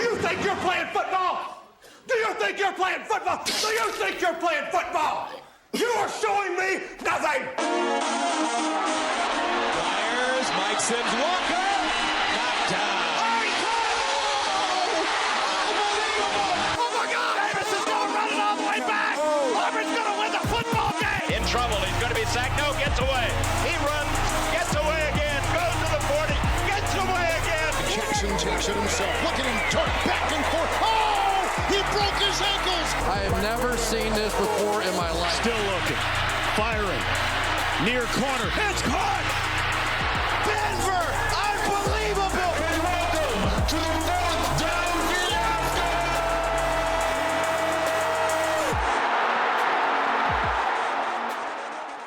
you think you're playing football? Do you think you're playing football? Do you think you're playing football? You are showing me nothing. Fires, Mike Sims, Walker, knocked down. Oh my God! Davis is going running all the way back. Auburn's going to win the football game. In trouble, he's going to be sacked. No, gets away. He runs, gets away again, goes to the 40, gets away again. Jackson takes it himself. Look at him dart back and forth. Oh! He broke his ankles. I have never seen this before in my life. Still looking. Firing. Near corner. It's caught! Denver, unbelievable. And welcome to the fourth down fiasco.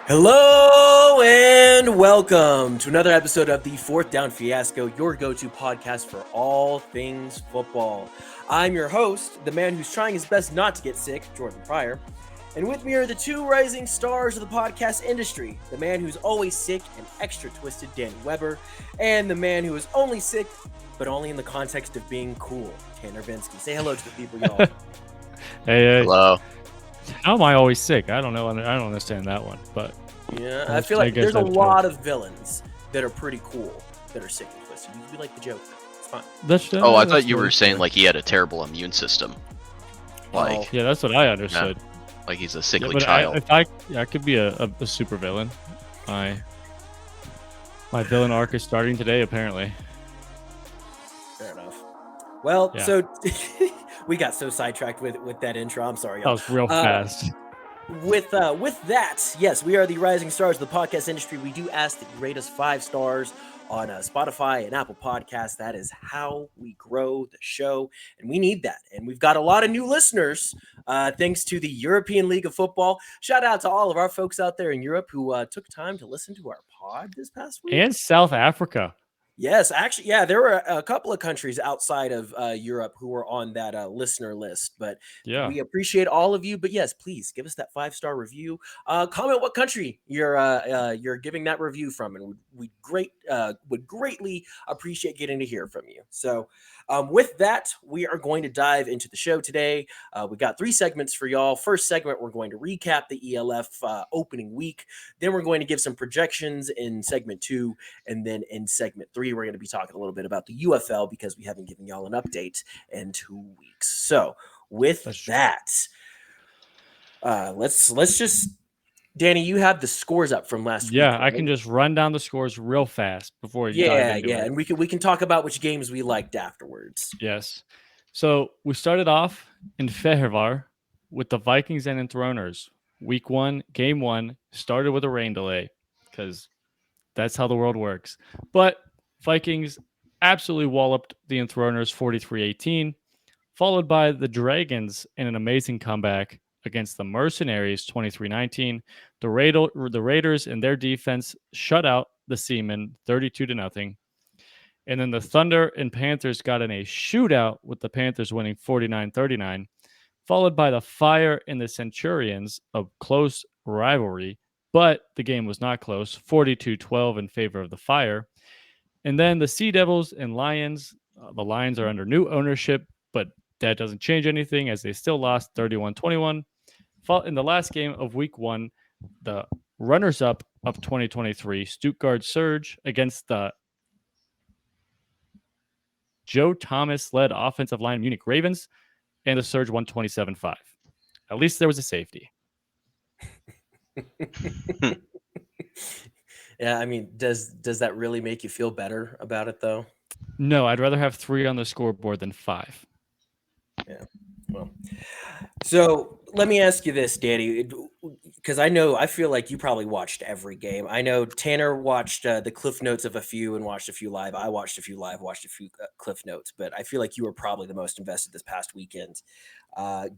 Hello and welcome to another episode of the Fourth Down Fiasco, your go-to podcast for all things football. I'm your host, the man who's trying his best not to get sick, Jordan Pryor. And with me are the two rising stars of the podcast industry, the man who's always sick and extra twisted, Danny Weber, and the man who is only sick, but only in the context of being cool, Tanner Vinsky. Say hello to the people, y'all. Hey. Hello. How am I always sick? I don't know. I don't understand that one. But Yeah, I feel like there's a lot of villains that are pretty cool that are sick and twisted. You can be like the Joker. It's fine. I thought you were saying like he had a terrible immune system. Like, yeah, that's what I understood. like he's a sickly but child. I could be a super villain. My villain arc is starting today, apparently. Fair enough. Well, Yeah. so we got so sidetracked with that intro. I'm sorry, That y'all. was real fast. With that, yes, we are the rising stars of the podcast industry. We do ask that you rate us 5 stars on Spotify and Apple Podcasts. That is how we grow the show, and we need that. And we've got a lot of new listeners, thanks to the European League of Football. Shout out to all of our folks out there in Europe who took time to listen to our pod this past week. And South Africa. Yes, actually, yeah, there were a couple of countries outside of Europe who were on that listener list, but Yeah. we appreciate all of you. But yes, please give us that 5-star review. Comment what country you're giving that review from, and we would greatly appreciate getting to hear from you. So, with that, we are going to dive into the show today. We got 3 segments for y'all. First segment, we're going to recap the ELF opening week. Then we're going to give some projections in segment 2, and then in segment 3, we're going to be talking a little bit about the UFL because we haven't given y'all an update in 2 weeks. So with that, let's just, Danny, you have the scores up from last week. Yeah, right? I can just run down the scores real fast before you dive into it. And we can talk about which games we liked afterwards. Yes. So we started off in Fehérvár with the Vikings and Enthroners. Week 1, game 1, started with a rain delay because that's how the world works. But Vikings absolutely walloped the Enthroners 43-18, followed by the Dragons in an amazing comeback against the Mercenaries 23-19. The Raiders and their defense shut out the Seamen 32-0. And then the Thunder and Panthers got in a shootout with the Panthers winning 49-39, followed by the Fire and the Centurions, a close rivalry, but the game was not close, 42-12 in favor of the Fire. And then the Sea Devils and Lions, the Lions are under new ownership, but that doesn't change anything as they still lost 31-21. In the last game of week 1, the runners-up of 2023, Stuttgart Surge against the Joe Thomas-led offensive line Munich Ravens, and the Surge won 27-5. At least there was a safety. Yeah, I mean, does that really make you feel better about it, though? No, I'd rather have 3 on the scoreboard than 5. Yeah, well, so let me ask you this, Danny, because I feel like you probably watched every game. I know Tanner watched the cliff notes of a few and watched a few live. I watched a few live, watched a few cliff notes, but I feel like you were probably the most invested this past weekend.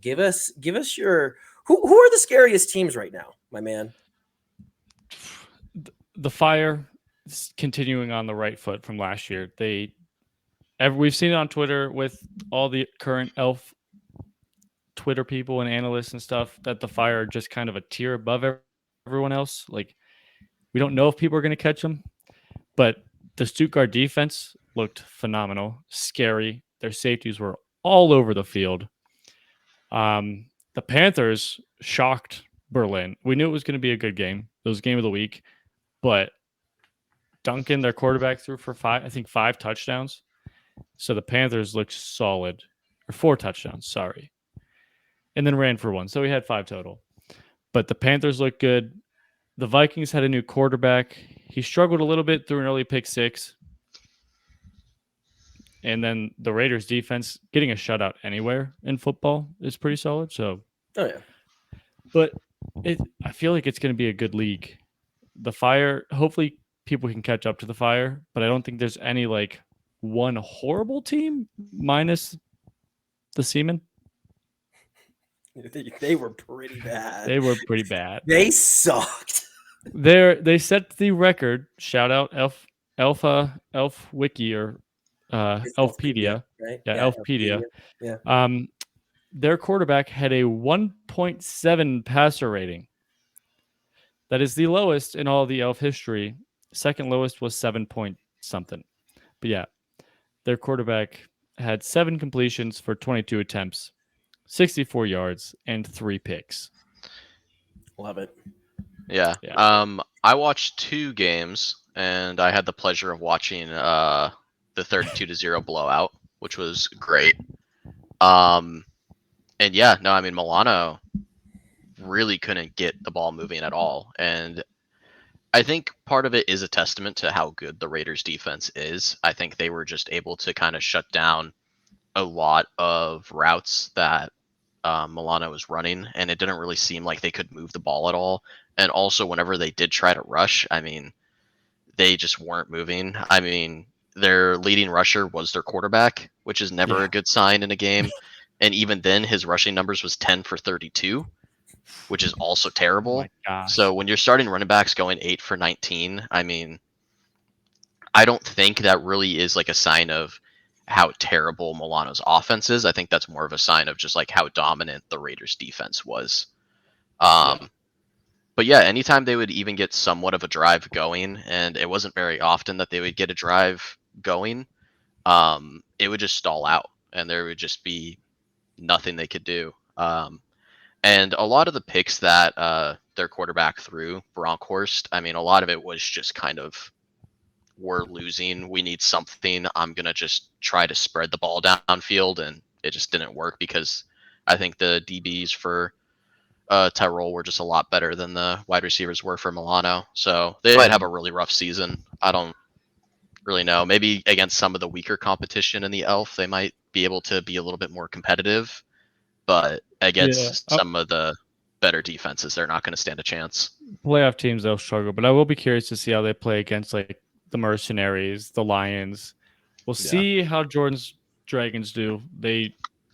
Give us your who are the scariest teams right now, my man? The Fire is continuing on the right foot from last year. We've seen it on Twitter with all the current Elf Twitter people and analysts and stuff that the Fire are just kind of a tier above everyone else. Like, we don't know if people are going to catch them, but the Stuttgart defense looked phenomenal, scary. Their safeties were all over the field. The Panthers shocked Berlin. We knew it was going to be a good game. It was game of the week, but Duncan, their quarterback, threw for five touchdowns. So the Panthers looked solid, or 4 touchdowns, sorry, and then ran for 1. So we had 5 total. But the Panthers looked good. The Vikings had a new quarterback. He struggled a little bit through an early pick 6. And then the Raiders defense getting a shutout anywhere in football is pretty solid. So, but I feel like it's going to be a good league. The Fire, hopefully people can catch up to the Fire, but I don't think there's any like one horrible team minus the Seamen. They were pretty bad. They were pretty bad. They sucked. They set the record. Shout out Elf Wiki or Elfpedia, right? Yeah, Elfpedia. Yeah. Their quarterback had a 1.7 passer rating. That is the lowest in all the Elf history. Second lowest was 7 point something. But yeah, their quarterback had 7 completions for 22 attempts, 64 yards, and 3 picks. Love it. Yeah. I watched 2 games, and I had the pleasure of watching the 32-0 blowout, which was great. And yeah, no, I mean, Milano really couldn't get the ball moving at all. And I think part of it is a testament to how good the Raiders defense is. I think they were just able to kind of shut down a lot of routes that Milano was running, and it didn't really seem like they could move the ball at all. And also, whenever they did try to rush, I mean, they just weren't moving. I mean, their leading rusher was their quarterback, which is never a good sign in a game. And even then, his rushing numbers was 10 for 32, which is also terrible. Oh my gosh. So when you're starting running backs going 8 for 19, I mean, I don't think that really is like a sign of how terrible Milano's offense is. I think that's more of a sign of just like how dominant the Raiders defense was. But yeah, anytime they would even get somewhat of a drive going, and it wasn't very often that they would get a drive going, it would just stall out, and there would just be nothing they could do. And a lot of the picks that their quarterback threw, Bronkhorst, I mean, a lot of it was just kind of, we're losing, we need something, I'm going to just try to spread the ball downfield, and it just didn't work because I think the DBs for Tyrol were just a lot better than the wide receivers were for Milano. So they might have a really rough season. I don't really know. Maybe against some of the weaker competition in the Elf, they might be able to be a little bit more competitive. But against some of the better defenses, they're not going to stand a chance. Playoff teams, they'll struggle. But I will be curious to see how they play against like the Mercenaries, the Lions. We'll see how Jordan's Dragons do.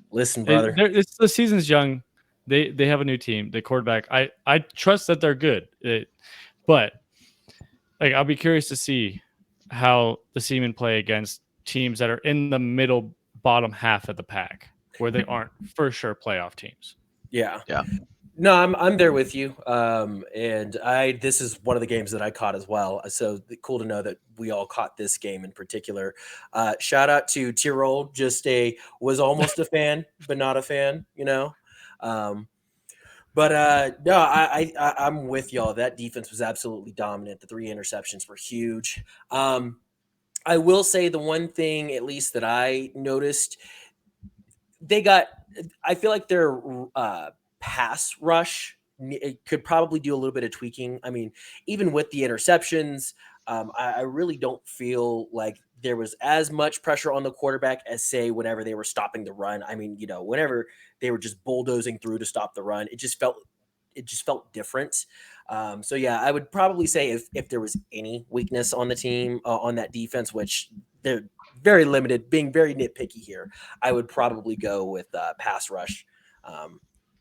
Listen, brother. It's the season's young. They have a new team. The quarterback, I trust that they're good. But like I'll be curious to see how the Seamen play against teams that are in the middle bottom half of the pack, where they aren't for sure playoff teams. Yeah. No, I'm there with you. And this is one of the games that I caught as well. So cool to know that we all caught this game in particular. Shout out to Tyrol, was almost a fan, but not a fan, you know. No, I'm with y'all. That defense was absolutely dominant. The 3 interceptions were huge. I will say the one thing, at least that I noticed, I feel like their pass rush could probably do a little bit of tweaking. I mean, even with the interceptions, I really don't feel like there was as much pressure on the quarterback as, say, whenever they were stopping the run. I mean, whenever they were just bulldozing through to stop the run, it just felt different. So yeah, I would probably say if there was any weakness on the team, on that defense, which they're very limited, being very nitpicky here, I would probably go with pass rush.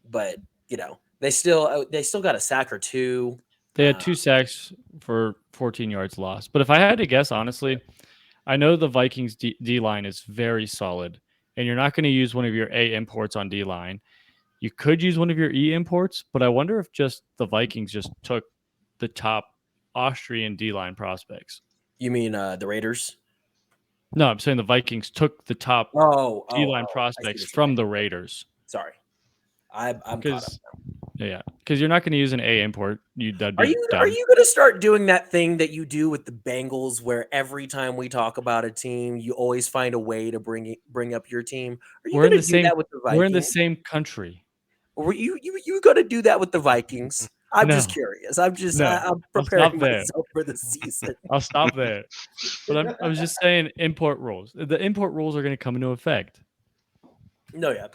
But they still got a sack or 2. They had 2 sacks for 14 yards lost. But if I had to guess, honestly, I know the Vikings D line is very solid, and you're not going to use one of your A imports on D line. You could use one of your E imports, but I wonder if just the Vikings just took the top Austrian D line prospects. You mean the Raiders? No, I'm saying the Vikings took the top D-line prospects from the Raiders. Sorry, I'm caught up now. Yeah, because you're not going to use an A import. Are you going to start doing that thing that you do with the Bengals, where every time we talk about a team, you always find a way to bring up your team? Are you going to do that with the Vikings? We're in the same country. Or you going to do that with the Vikings? I'm just curious. I'm preparing myself for the season. I'll stop there. But I was just saying import rules. The import rules are going to come into effect. No, yeah.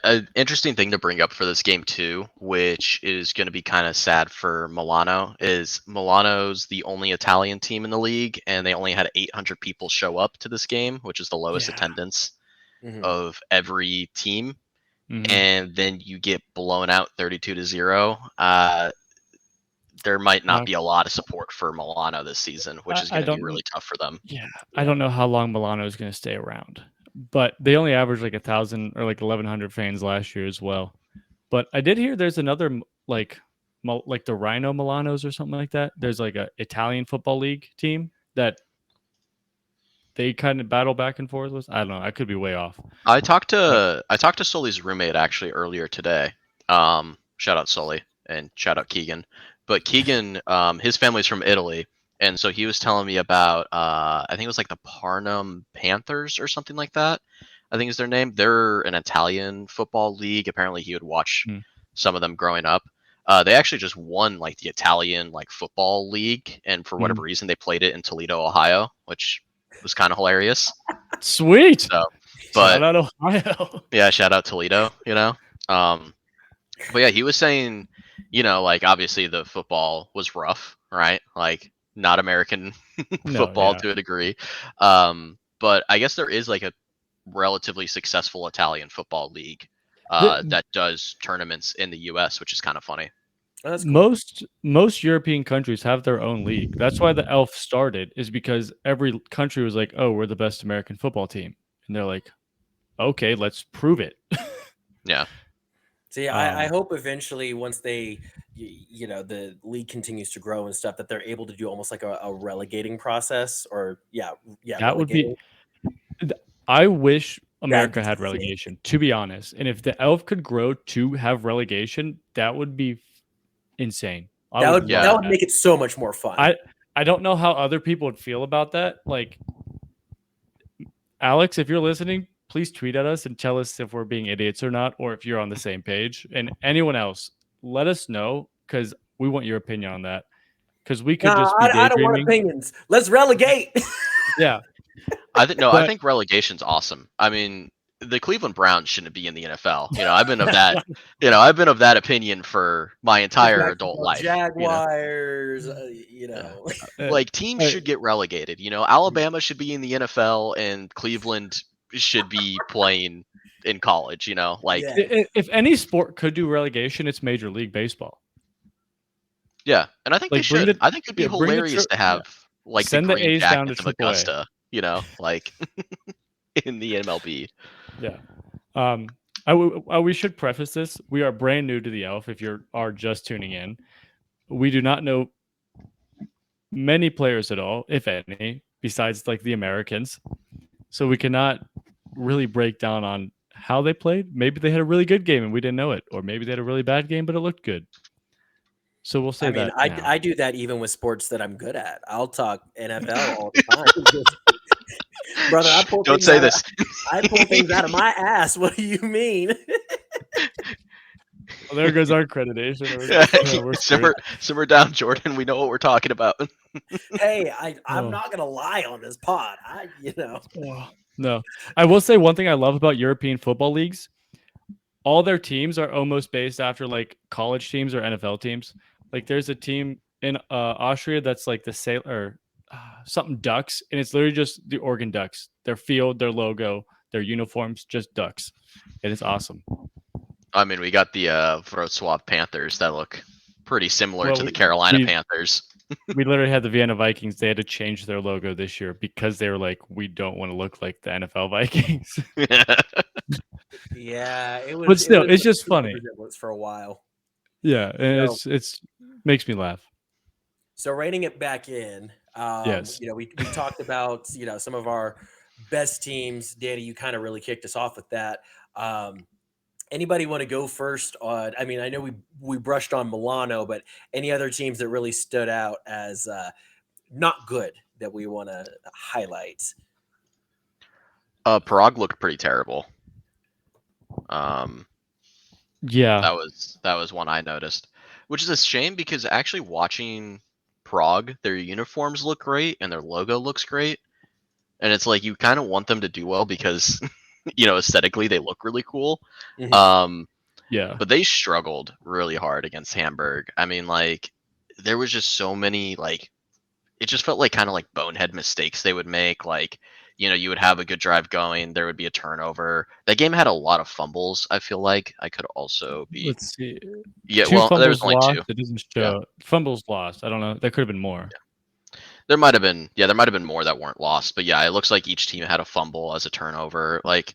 An interesting thing to bring up for this game too, which is going to be kind of sad for Milano, is Milano's the only Italian team in the league, and they only had 800 people show up to this game, which is the lowest attendance of every team. And then you get blown out 32-0. There might not be a lot of support for Milano this season, which is going to be really tough for them. Yeah, I don't know how long Milano is going to stay around, but they only averaged like 1,000 or like 1,100 fans last year as well. But I did hear there's another like the Rhino Milanos or something like that. There's like a Italian football league team that they kind of battle back and forth with. I don't know. I could be way off. I talked to Sully's roommate actually earlier today. Shout out Sully and shout out Keegan. But Keegan, his family's from Italy, and so he was telling me about I think it was like the Parnum Panthers or something like that. I think is their name. They're an Italian football league. Apparently, he would watch some of them growing up. They actually just won like the Italian like football league, and for whatever reason, they played it in Toledo, Ohio, which was kind of hilarious. Sweet. So, but shout out Ohio. Yeah, shout out Toledo. But yeah, he was saying, like obviously the football was rough, right? Like not American football to a degree. But I guess there is like a relatively successful Italian football league that does tournaments in the U.S., which is kind of funny. Cool. Most European countries have their own league. That's why the ELF started, is because every country was like, "Oh, we're the best American football team," and they're like, "Okay, let's prove it." Yeah. See, I hope eventually, once the league continues to grow and stuff, that they're able to do almost like a relegating process, or that would be. I wish America had relegation, to be honest. And if the ELF could grow to have relegation, that would be insane. That would make it so much more fun. I don't know how other people would feel about that. Like, Alex, if you're listening, please tweet at us and tell us if we're being idiots or not, or if you're on the same page. And anyone else, let us know, because we want your opinion on that. Because we could just be I don't want opinions. Let's relegate. Yeah. I think relegation's awesome. I mean, the Cleveland Browns shouldn't be in the NFL. I've been of that. I've been of that opinion for my entire adult life. Jaguars, like teams should get relegated. Alabama should be in the NFL, and Cleveland should be playing in college. If any sport could do relegation, it's Major League Baseball. Yeah, and I think they should. I think it'd be hilarious to have like send the A's down to Augusta. Like in the MLB. Yeah. We should preface this. We are brand new to the ELF. If you are just tuning in, we do not know many players at all, if any, besides like the Americans. So we cannot really break down on how they played. Maybe they had a really good game and we didn't know it, or maybe they had a really bad game but it looked good. So we'll say that. I do that even with sports that I'm good at. I'll talk NFL all the time. Brother, don't say this. I pull things out of my ass. What do you mean? Well, there goes our accreditation. Simmer down, Jordan. We know what we're talking about. Hey, I'm not gonna lie on this pod. No, I will say one thing I love about European football leagues. All their teams are almost based after like college teams or NFL teams. Like there's a team in Austria that's like the something Ducks, and it's literally just the Oregon Ducks. Their field, their logo, their uniforms, just Ducks. It is awesome. I mean, we got the Wrocław Panthers that look pretty similar to the Carolina Panthers. We literally had the Vienna Vikings. They had to change their logo this year because they were like, we don't want to look like the NFL Vikings. Yeah, it was. But still, it's just funny. For a while. Yeah, and it's makes me laugh. So reining it back in, Yes. We talked about, some of our best teams. Danny, you kind of really kicked us off with that. Anybody want to go first on, I mean, I know we brushed on Milano, but any other teams that really stood out as not good that we want to highlight? Prague looked pretty terrible. Yeah. That was one I noticed, which is a shame because actually watching Prague, their uniforms look great and their logo looks great, and it's like you kind of want them to do well because aesthetically they look really cool. Mhm. Yeah. But they struggled really hard against Hamburg. I mean, like there was just so many like it just felt like kind of like bonehead mistakes they would make. Like, you would have a good drive going, there would be a turnover. That game had a lot of fumbles. I feel like I could also be. Let's see. Yeah, Two well, there was fumbles only lost. two. It doesn't Yeah, show fumbles lost. I don't know. There could have been more. there might have been. Yeah, there might have been more that weren't lost. But yeah, it looks like each team had a fumble as a turnover. Like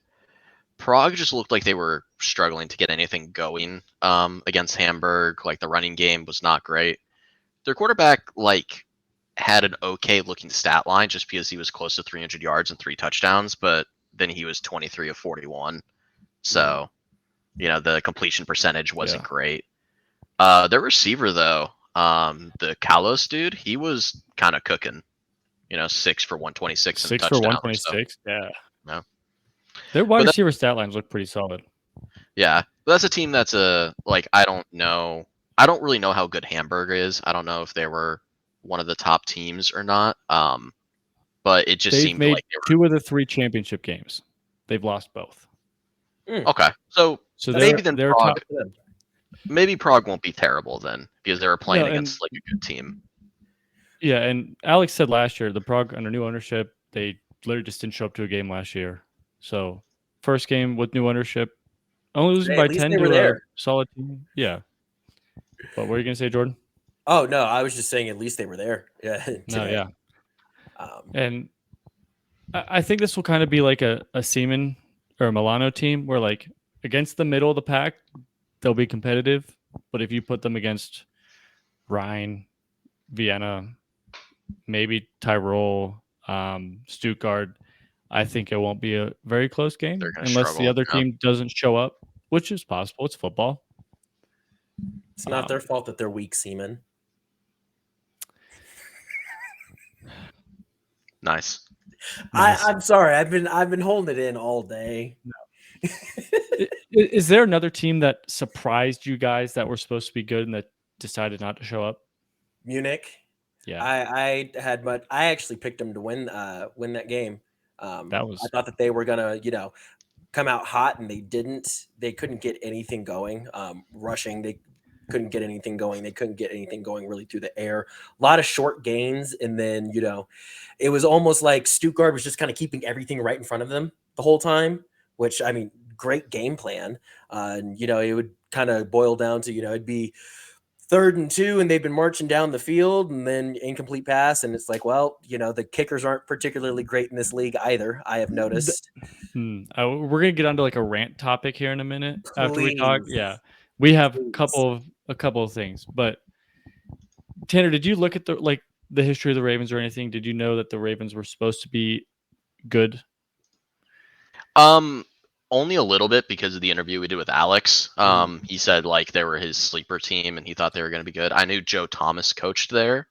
Prague just looked like they were struggling to get anything going against Hamburg. Like the running game was not great. Their quarterback like had an okay looking stat line just because he was close to 300 yards and 3 touchdowns, but then he was 23 of 41. So, the completion percentage wasn't Yeah. great. Their receiver though, the Kalos dude, he was kind of cooking. 6 for 126 and a 6 for touchdown or so. 126. Yeah. No. Their wide But receiver stat lines look pretty solid. Yeah, but that's a team that's like I don't know. I don't really know how good Hamburg is. I don't know if they were one of the top teams or not. But it just They've seemed made like they 2 of the 3 championship games. They've lost both. were okay. So So maybe then they're Prague. top. Maybe Prague won't be terrible then because they were playing No, and against like a good team. yeah, and Alex said last year the Prague under new ownership, they literally just didn't show up to a game last year. So first game with new ownership, only losing Hey, by at least 10 they were to a there. solid team. Yeah. What were you gonna say, Jordan? Oh no, I was just saying at least they were there. Yeah, No, today. yeah. Um, And I think this will kind of be like a Seaman or a Milano team where like against the middle of the pack, they'll be competitive. But if you put them against Rhine, Vienna, maybe Tyrol, Stuttgart, I think it won't be a very close They're game gonna unless the struggle. other Yeah. team doesn't show up, which is possible. It's football. it's not their fault that they're weak seamen. Nice. I'm sorry. I've been holding it in all day. Is there another team that surprised you guys that were supposed to be good and that decided not to show up? Munich. Yeah, I actually picked them to win that game. that was I thought that they were gonna, come out hot, and they didn't. They couldn't get anything going. Rushing, they couldn't get anything going. They couldn't get anything going really through the air. A lot of short gains, and then it was almost like Stuttgart was just kind of keeping everything right in front of them the whole time. Which, I mean, great game plan. And it would kind of boil down to it'd be 3rd and 2, and they've been marching down the field, and then incomplete pass, and it's like, well, the kickers aren't particularly great in this league either. I have noticed. we're gonna get onto like a rant topic here in a minute after we talk. Please. Yeah, we have Please. a couple of things. But Tanner, did you look at the history of the Ravens or anything? Did you know that the Ravens were supposed to be good? Only a little bit because of the interview we did with Alex. He said like they were his sleeper team and he thought they were going to be good. I knew Joe Thomas coached there,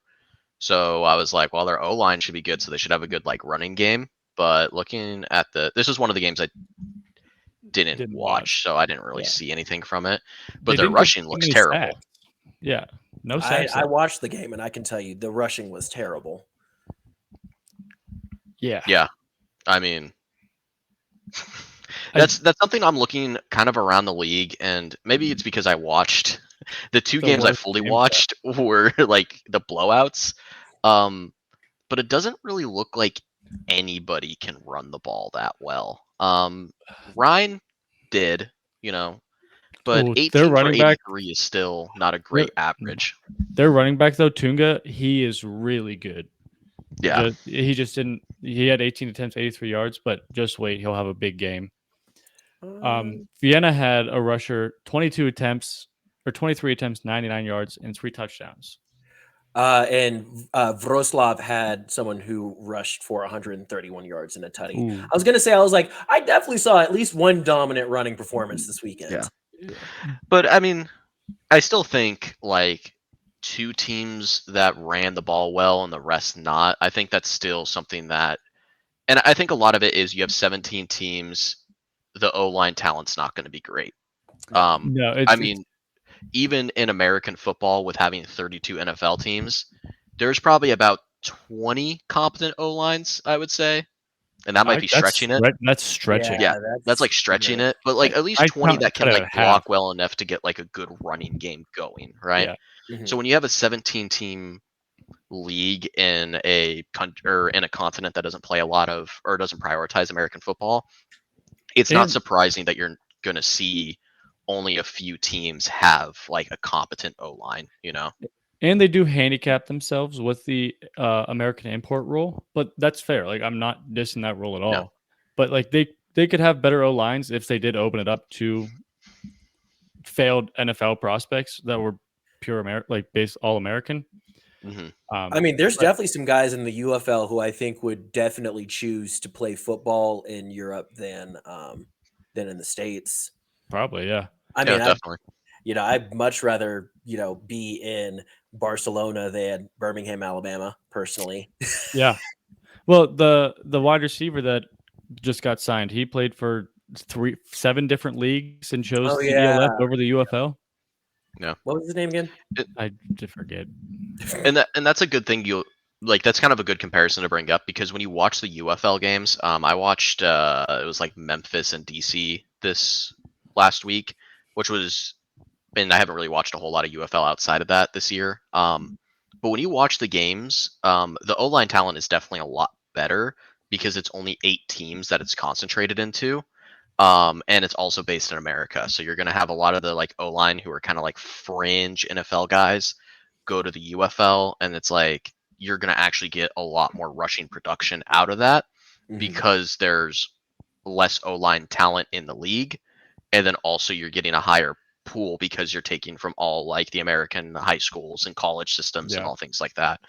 so I was like, well, their O line should be good, so they should have a good like running game. But looking at this is one of the games I didn't watch, so I didn't really see anything from it. But They their didn't get rushing too looks many terrible. sacks. Yeah, no I, sacks. I watched the game, and I can tell you the rushing was terrible. Yeah. Yeah, I mean. That's something I'm looking kind of around the league, and maybe it's because I watched the 2 games I worst fully games, watched were like the blowouts. But it doesn't really look like anybody can run the ball that well. Ryan did, but Ooh, 18 their for running back- 83 is still not a great average. Their running back though, Tunga, he is really good. Yeah. He just didn't. He had 18 attempts, 83 yards, but just wait, he'll have a big game. Vienna had a rusher, 22 attempts or 23 attempts, 99 yards, and 3 touchdowns. And Vroslav had someone who rushed for 131 yards and a tutty. Ooh. I was going to say, I definitely saw at least one dominant running performance this weekend. Yeah. But I mean, I still think like two teams that ran the ball well and the rest not. I think that's still something that, and I think a lot of it is you have 17 teams. The O-line talent's not going to be great. No, I mean, even in American football with having 32 NFL teams, there's probably about 20 competent O-lines, I would say. And that might be stretching it. That's stretching. Yeah, that's like stretching it. But like at least I 20 that can cut it like in half. block well enough to get like a good running game going, right? Yeah. So when you have a 17 team league in a continent that doesn't play a lot of or doesn't prioritize American football, it's not surprising that you're going to see only a few teams have like a competent O-line, you know? And they do handicap themselves with the American import rule, but that's fair. Like I'm not dissing that rule at all. No. But like they could have better O lines if they did open it up to failed NFL prospects that were pure base all American. Mm-hmm. I mean, there's definitely some guys in the UFL who I think would definitely choose to play football in Europe than in the States. Probably, yeah. I mean, definitely. I'd much rather, be in Barcelona than Birmingham, Alabama, personally. Yeah. Well, the wide receiver that just got signed, he played for 7 different leagues and chose the ELF over the UFL. Yeah. What was his name again? I did forget. And that's a good thing. That's kind of a good comparison to bring up because when you watch the UFL games, I watched it was like Memphis and DC this last week, which was, and I haven't really watched a whole lot of UFL outside of that this year. But when you watch the games, the O-line talent is definitely a lot better because it's only 8 teams that it's concentrated into. And it's also based in America. So you're going to have a lot of the like O-line who are kind of like fringe NFL guys go to the UFL. And it's like, you're going to actually get a lot more rushing production out of that because there's less O-line talent in the league. And then also you're getting a higher pool because you're taking from all like the American high schools and college systems and all things like that.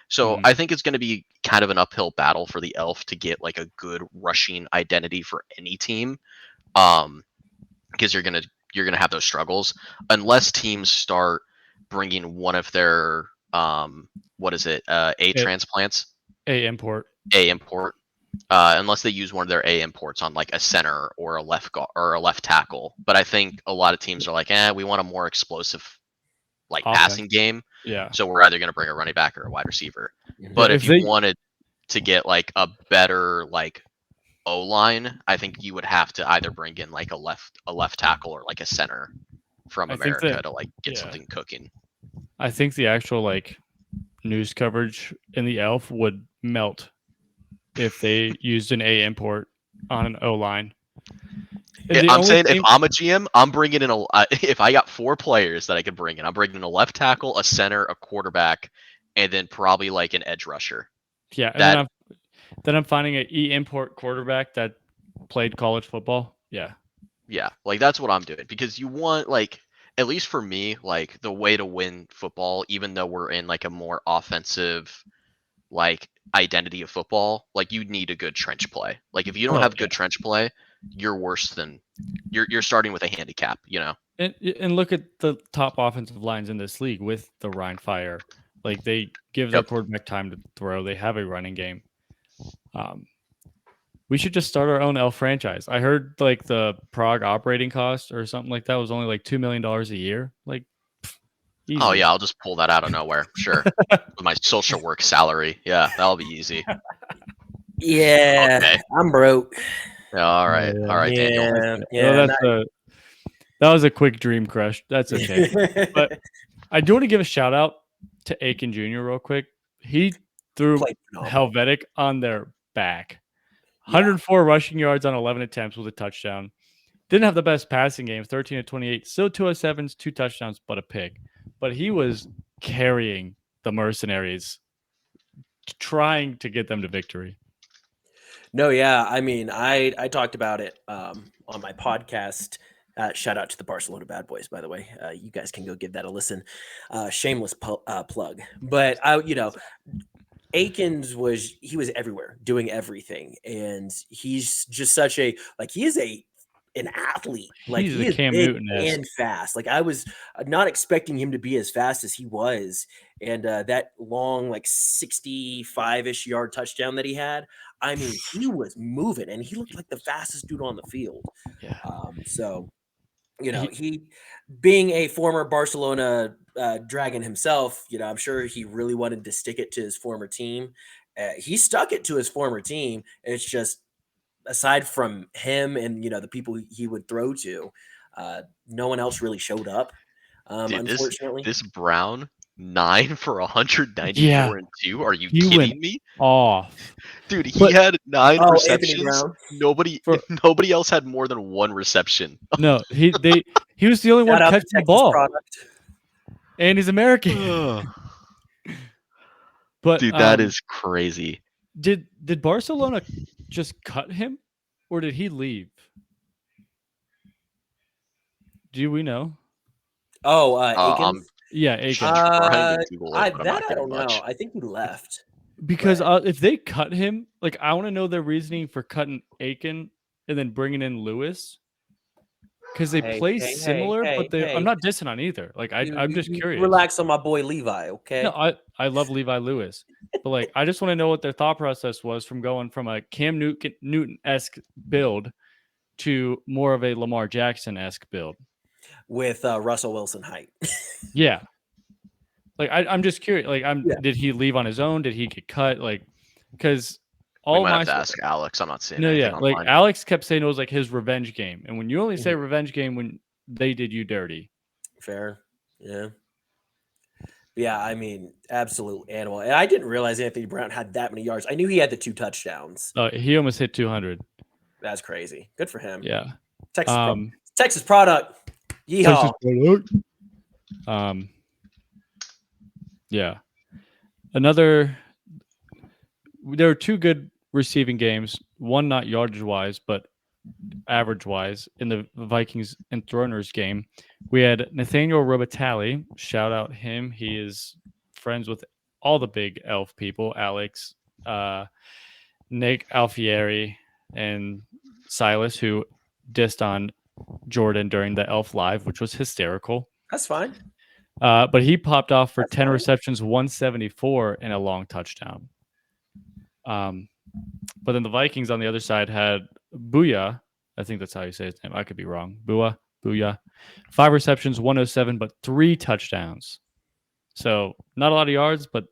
So I think it's going to be kind of an uphill battle for the Elf to get like a good rushing identity for any team. Because you're going to have those struggles unless teams start bringing one of their transplants, A import, unless they use one of their A imports on like a center or a left guard or a left tackle. But I think a lot of teams are like, we want a more explosive like passing game. Yeah. So we're either going to bring a running back or a wide receiver. But if you wanted to get like a better like O-line, I think you would have to either bring in like a left tackle or like a center from America to like get something cooking. I think the actual like news coverage in the Elf would melt if they used an A import on an O-line. I'm saying if I'm a GM, I'm bringing in if I got 4 players that I could bring in, I'm bringing in a left tackle, a center, a quarterback, and then probably like an edge rusher. Yeah, and then I'm finding an E import quarterback that played college football. Yeah. Yeah, like that's what I'm doing because you want like, at least for me, like the way to win football, even though we're in like a more offensive like identity of football, like you need a good trench play. Like if you don't have good trench play, you're worse than you're starting with a handicap, you know. And look at the top offensive lines in this league with the Rhine Fire. Like they give their quarterback time to throw. They have a running game. We should just start our own Elf franchise. I heard like the Prague operating cost or something like that was only like $2 million a year. Like, easy. Oh yeah, I'll just pull that out of nowhere. Sure, with my social work salary. Yeah, that'll be easy. Yeah, okay. I'm broke. Yeah, all right, Daniel. Yeah, that was a quick dream crush. That's okay. But I do want to give a shout out to Aiken Jr. real quick. He threw Helvetic on their back. 104 rushing yards on 11 attempts with a touchdown. Didn't have the best passing game, 13 of 28. Still 207s, 2 touchdowns, but a pick. But he was carrying the Mercenaries, trying to get them to victory. No, yeah. I mean, I talked about it on my podcast Shout out to the Barcelona Bad Boys, by the way. You guys can go give that a listen. Shameless plug. But Akins was everywhere doing everything, and he's just such a he is an athlete. Like He's he a is Cam big Newton-esque. and fast. Like I was not expecting him to be as fast as he was, and that long 65-ish yard touchdown that he had. I mean, he was moving, and he looked like the fastest dude on the field. Yeah. So he being a former Barcelona Dragon himself, I'm sure he really wanted to stick it to his former team. He stuck it to his former team. It's just aside from him and the people he would throw to, no one else really showed up. Dude, Unfortunately, this Brown 9 for 194 Yeah. and 2. Are you He went kidding me? off. Dude, he But- had 9 Anthony receptions. Brown. Nobody else had more than 1 reception. No, he was the only one Shout out to catching the Texas ball, product. and he's American. But Dude, that is crazy. did Barcelona just cut him, or did he leave? Do we know? Oh, I'm Akins. Yeah, Akins. trying to Google it, I but I'm not don't getting know. much. I think he left. Because if they cut him, I want to know their reasoning for cutting Aiken and then bringing in Lewis, because they play similar, but I'm not dissing on either. I'm just curious. Relax on my boy Levi, okay? No, I love Levi Lewis, but I just want to know what their thought process was from going from a Cam Newton-esque build to more of a Lamar Jackson-esque build With Russell Wilson height. Yeah. I'm just curious. Did he leave on his own? Did he get cut? Because We might have to ask Alex. I'm not seeing anything online. Alex kept saying it was his revenge game, and when you only say revenge game when they did you dirty. Fair, yeah. Yeah, I mean, absolute animal. And I didn't realize Anthony Brown had that many yards. I knew he had the 2 touchdowns. He almost hit 200. That's crazy. Good for him. Yeah. Texas product. Yeehaw. Texas product. Yeah. There were 2 good receiving games. One not yardage wise, but average wise in the Vikings and Throners game. We had Nathaniel Robitaille. Shout out him. He is friends with all the big elf people, Alex, Nick Alfieri, and Silas, who dissed on Jordan during the Elf Live, which was hysterical. That's fine. But he popped off for 10 receptions, 174, and a long touchdown. But then the Vikings on the other side had Booyah. I think that's how you say his name. I could be wrong. Booyah. 5 receptions, 107, but 3 touchdowns. So not a lot of yards, but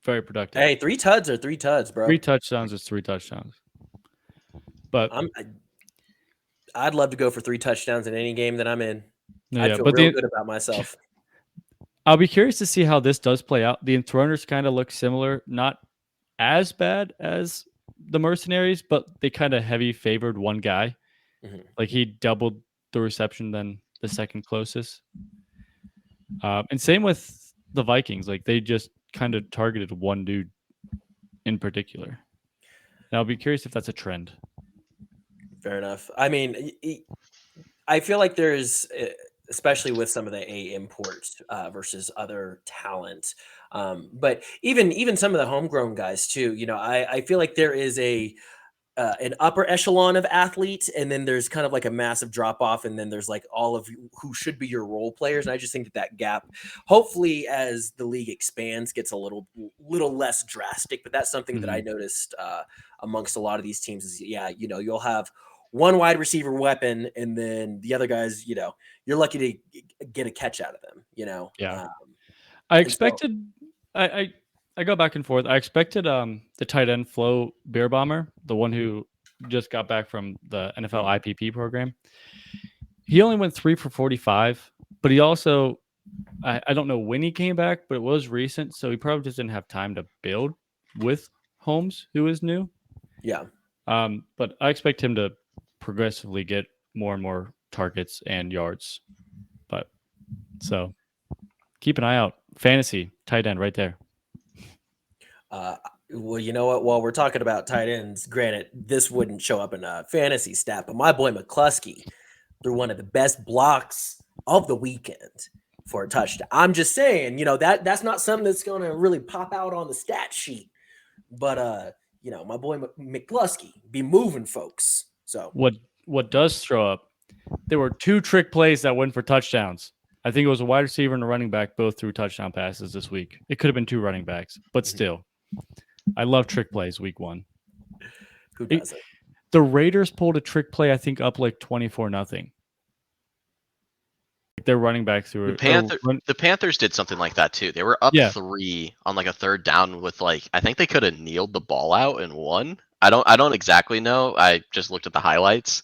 very productive. Hey, 3 tuds are 3 tuds, bro. 3 touchdowns is 3 touchdowns. But I'd love to go for 3 touchdowns in any game that I'm in. Yeah, I feel real good about myself. I'll be curious to see how this does play out. The Enthroners kind of look similar, not as bad as the Mercenaries, but they kind of heavy favored one guy. Mm-hmm. He doubled the reception than the second closest. And same with the Vikings. They just kind of targeted one dude in particular. And I'll be curious if that's a trend. Fair enough. I mean, I feel like there's, especially with some of the A imports versus other talent, but even some of the homegrown guys too. I feel like there is an upper echelon of athletes, and then there's kind of a massive drop off, and then there's all of you who should be your role players. And I just think that gap, hopefully, as the league expands, gets a little less drastic. But that's something that I noticed amongst a lot of these teams is, you'll have one wide receiver weapon, and then the other guys, you're lucky to get a catch out of them. Yeah. I expected. I go back and forth. I expected the tight end Flo Beerbomber, the one who just got back from the NFL IPP program. He only went 3 for 45, but he also, I don't know when he came back, but it was recent, so he probably just didn't have time to build with Holmes, who is new. Yeah. But I expect him to progressively get more and more targets and yards. But so keep an eye out. Fantasy tight end right there. Well, you know what? While we're talking about tight ends, granted, this wouldn't show up in a fantasy stat, but my boy McCluskey, threw one of the best blocks of the weekend for a touchdown. I'm just saying, that's not something that's going to really pop out on the stat sheet. But my boy McCluskey be moving folks. So what does throw up? There were 2 trick plays that went for touchdowns. I think it was a wide receiver and a running back both threw touchdown passes this week. It could have been 2 running backs, but still, I love trick plays week 1. Who doesn't? The Raiders pulled a trick play, I think, up like 24-0. Their running back threw it. The Panthers did something like that too. They were up 3 on like a third down with like I think they could have kneeled the ball out and won. I don't exactly know. I just looked at the highlights,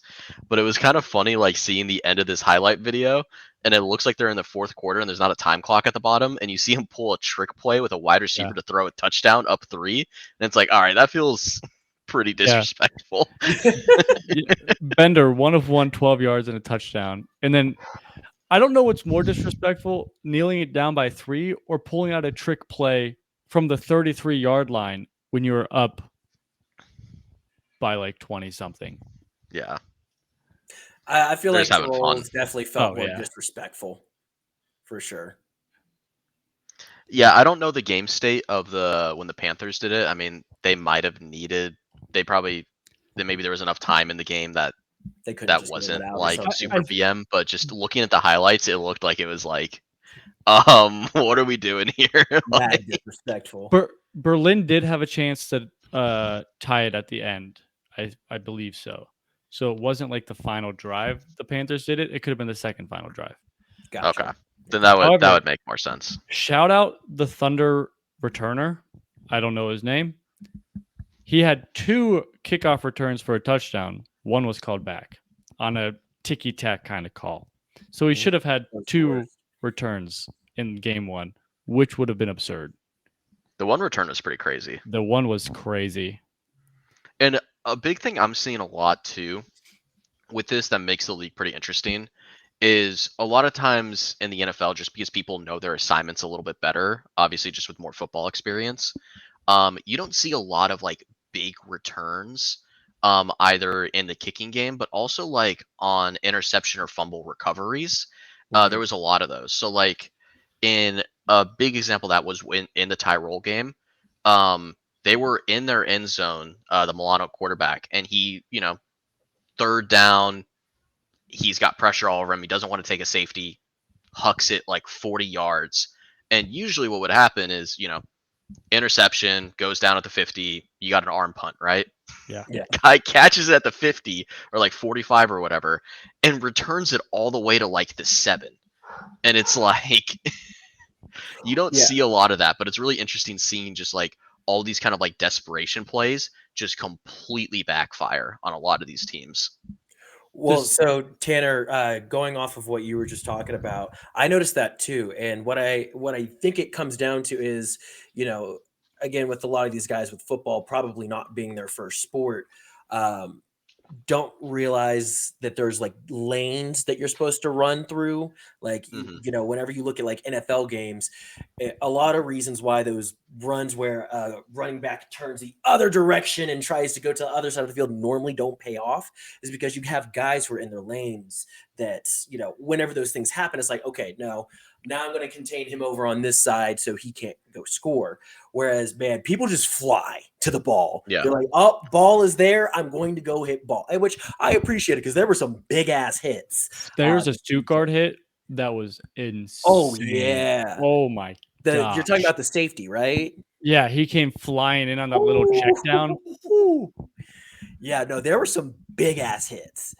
but it was kind of funny like seeing the end of this highlight video and it looks like they're in the 4th quarter and there's not a time clock at the bottom and you see him pull a trick play with a wide receiver to throw a touchdown up 3 and it's like, all right, that feels pretty disrespectful. Bender 1 of 1, 12 yards and a touchdown. And then I don't know what's more disrespectful, kneeling it down by 3 or pulling out a trick play from the 33-yard line when you're up by like 20 something. Yeah. I feel like the Rolls definitely felt more disrespectful for sure. Yeah, I don't know the game state of when the Panthers did it. I mean, they might have maybe there was enough time in the game that wasn't like super BM, but just looking at the highlights, it looked like it was like, what are we doing here? Like, disrespectful. Berlin did have a chance to tie it at the end. I believe so. So it wasn't like the final drive the Panthers did it. It could have been the second final drive. Gotcha. Okay. Then that would make more sense. Shout out the Thunder returner. I don't know his name. He had 2 kickoff returns for a touchdown. One was called back on a ticky-tack kind of call. So he should have had 2 returns in game 1, which would have been absurd. The one return was pretty crazy. The one was crazy. And a big thing I'm seeing a lot too with this that makes the league pretty interesting is a lot of times in the NFL, just because people know their assignments a little bit better, obviously just with more football experience, you don't see a lot of like big returns either in the kicking game, but also like on interception or fumble recoveries. There was a lot of those. So like in a big example that was in the Tyrol game, they were in their end zone, the Milano quarterback, and he, 3rd down, he's got pressure all over him. He doesn't want to take a safety, hucks it like 40 yards. And usually what would happen is, interception, goes down at the 50, you got an arm punt, right? Yeah. Guy catches it at the 50 or like 45 or whatever and returns it all the way to like the 7. And it's like, you don't see a lot of that, but it's really interesting seeing just like all these kind of like desperation plays just completely backfire on a lot of these teams. Well, so Tanner, going off of what you were just talking about, I noticed that too. And what I think it comes down to is, again, with a lot of these guys with football probably not being their first sport, don't realize that there's like lanes that you're supposed to run through. Like, whenever you look at like NFL games, a lot of reasons why those runs where running back turns the other direction and tries to go to the other side of the field normally don't pay off is because you have guys who are in their lanes that, whenever those things happen, it's like, okay, no, now I'm going to contain him over on this side so he can't go score. Whereas, man, people just fly to the ball. Yeah. They're like, oh, ball is there. I'm going to go hit ball, which I appreciate it because there were some big ass hits. There's a Stuttgart hit that was insane. Oh, yeah. Oh, my God. You're talking about the safety, right? Yeah, he came flying in on that little check down. Yeah, no, there were some big ass hits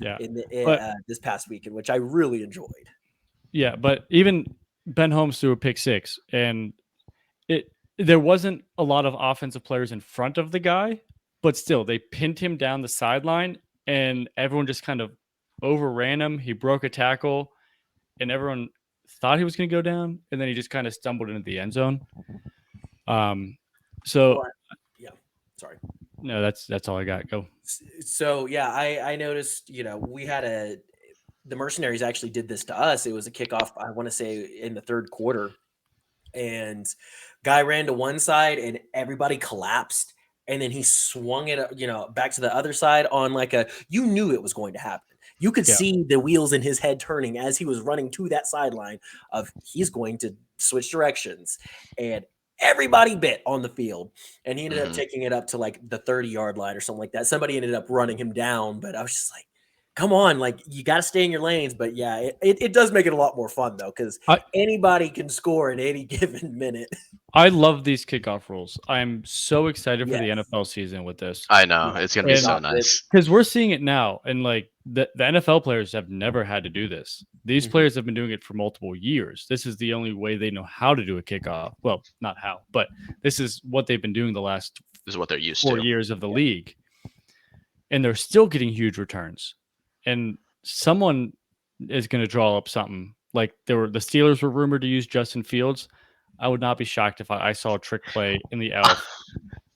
this past weekend, which I really enjoyed. Yeah, but even Ben Holmes threw a pick 6, and there wasn't a lot of offensive players in front of the guy, but still they pinned him down the sideline, and everyone just kind of overran him. He broke a tackle, and everyone thought he was going to go down, and then he just kind of stumbled into the end zone. Sorry. No, that's all I got. Go. So yeah, I noticed. We had the Mercenaries actually did this to us. It was a kickoff, I want to say, in the 3rd quarter. And guy ran to one side and everybody collapsed. And then he swung it, back to the other side on you knew it was going to happen. You could Yeah. see the wheels in his head turning as he was running to that sideline of he's going to switch directions. And everybody bit on the field. And he ended up taking it up to like the 30-yard line or something like that. Somebody ended up running him down, but I was just like, come on, like you got to stay in your lanes. But yeah, it does make it a lot more fun though, because anybody can score in any given minute. I love these kickoff rules. I'm so excited for the Yes. NFL season with this. I know it's gonna be so And- nice. Because we're seeing it now, and like the NFL players have never had to do this. These players have been doing it for multiple years. This is the only way they know how to do a kickoff. Well, not how, but this is what they've been doing the last This is what they're used 4 to. years of the league, and they're still getting huge returns. And someone is going to draw up something like the Steelers were rumored to use Justin Fields. I would not be shocked if I saw a trick play in the elf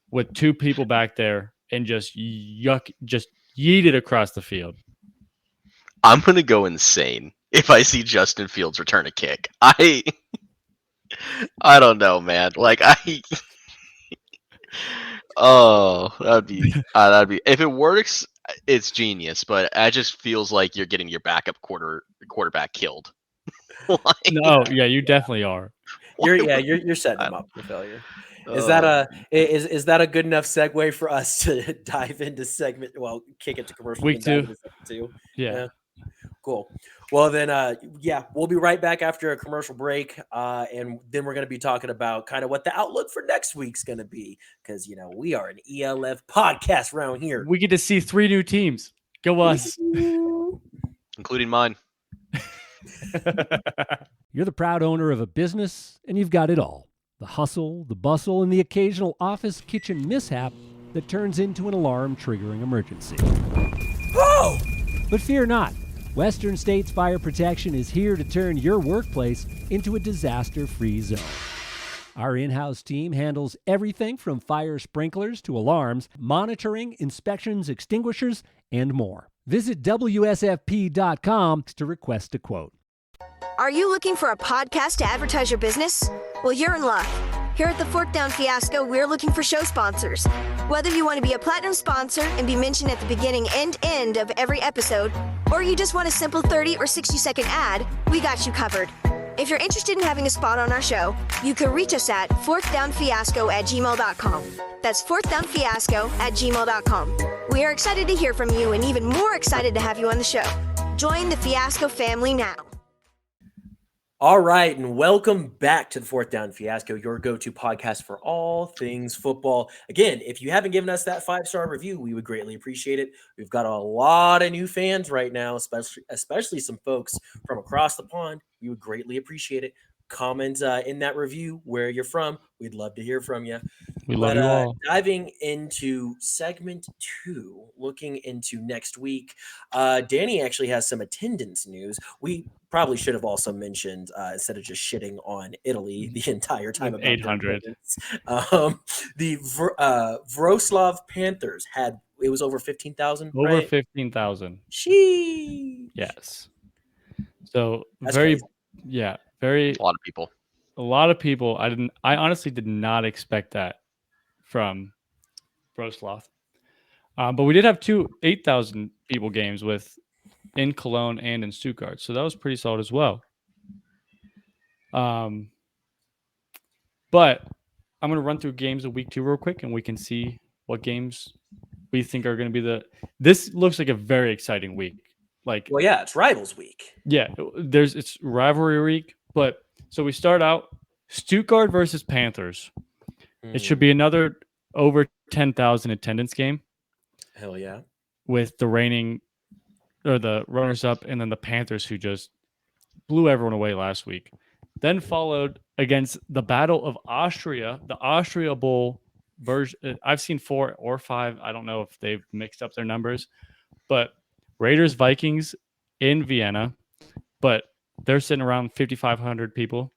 with two people back there and just yeet it across the field. I'm gonna go insane if I see Justin Fields return a kick. I don't know, man. Like that'd be if it works, it's genius. But it just feels like you're getting your backup quarterback killed. Like, No, yeah, you definitely are. You're setting them up for failure. Is that a good enough segue for us to dive into segment? Well, kick it to commercial. Week 2. Yeah. Cool. Well, then, we'll be right back after a commercial break, and then we're going to be talking about kind of what the outlook for next week's going to be, because we are an ELF podcast around here. We get to see 3 new teams. Go us, including mine. You're the proud owner of a business, and you've got it all. The hustle, the bustle, and the occasional office kitchen mishap that turns into an alarm-triggering emergency. Oh! But fear not. Western States Fire Protection is here to turn your workplace into a disaster-free zone. Our in-house team handles everything from fire sprinklers to alarms, monitoring, inspections, extinguishers, and more. Visit WSFP.com to request a quote. Are you looking for a podcast to advertise your business? Well, you're in luck. Here at the Fourth Down Fiasco, we're looking for show sponsors. Whether you want to be a platinum sponsor and be mentioned at the beginning and end of every episode, or you just want a simple 30 or 60-second ad, we got you covered. If you're interested in having a spot on our show, you can reach us at fourthdownfiasco@gmail.com. That's fourthdownfiasco@gmail.com. We are excited to hear from you and even more excited to have you on the show. Join the Fiasco family now. All right, and welcome back to the Fourth Down Fiasco, your go-to podcast for all things football. Again, if you haven't given us that 5-star review, we would greatly appreciate it. We've got a lot of new fans right now, especially some folks from across the pond. We would greatly appreciate it. Comment in that review where you're from. We'd love to hear from you. We love you all. Diving into segment 2, looking into next week, Danny actually has some attendance news. We probably should have also mentioned, instead of just shitting on Italy the entire time about 800. The Wroclaw Panthers it was over 15,000. Over right? 15,000. Sheesh. Yes. So That's very, crazy. yeah, very. A lot of people. A lot of people. I honestly did not expect that from Wroclaw. But we did have 2 8,000 people games in Cologne and in Stuttgart, so that was pretty solid as well. But I'm going to run through games of week 2 real quick, and we can see what games we think are going to be This looks like a very exciting week. Like, well, yeah, it's Rivals Week. Yeah, it's rivalry week, but so we start out Stuttgart versus Panthers. It should be another over 10,000 attendance game. Hell yeah. With the runners-up and then the Panthers, who just blew everyone away last week. Then followed against the Battle of Austria, the Austria Bowl version. I've seen 4 or 5. I don't know if they've mixed up their numbers, but Raiders-Vikings in Vienna, but they're sitting around 5,500 people.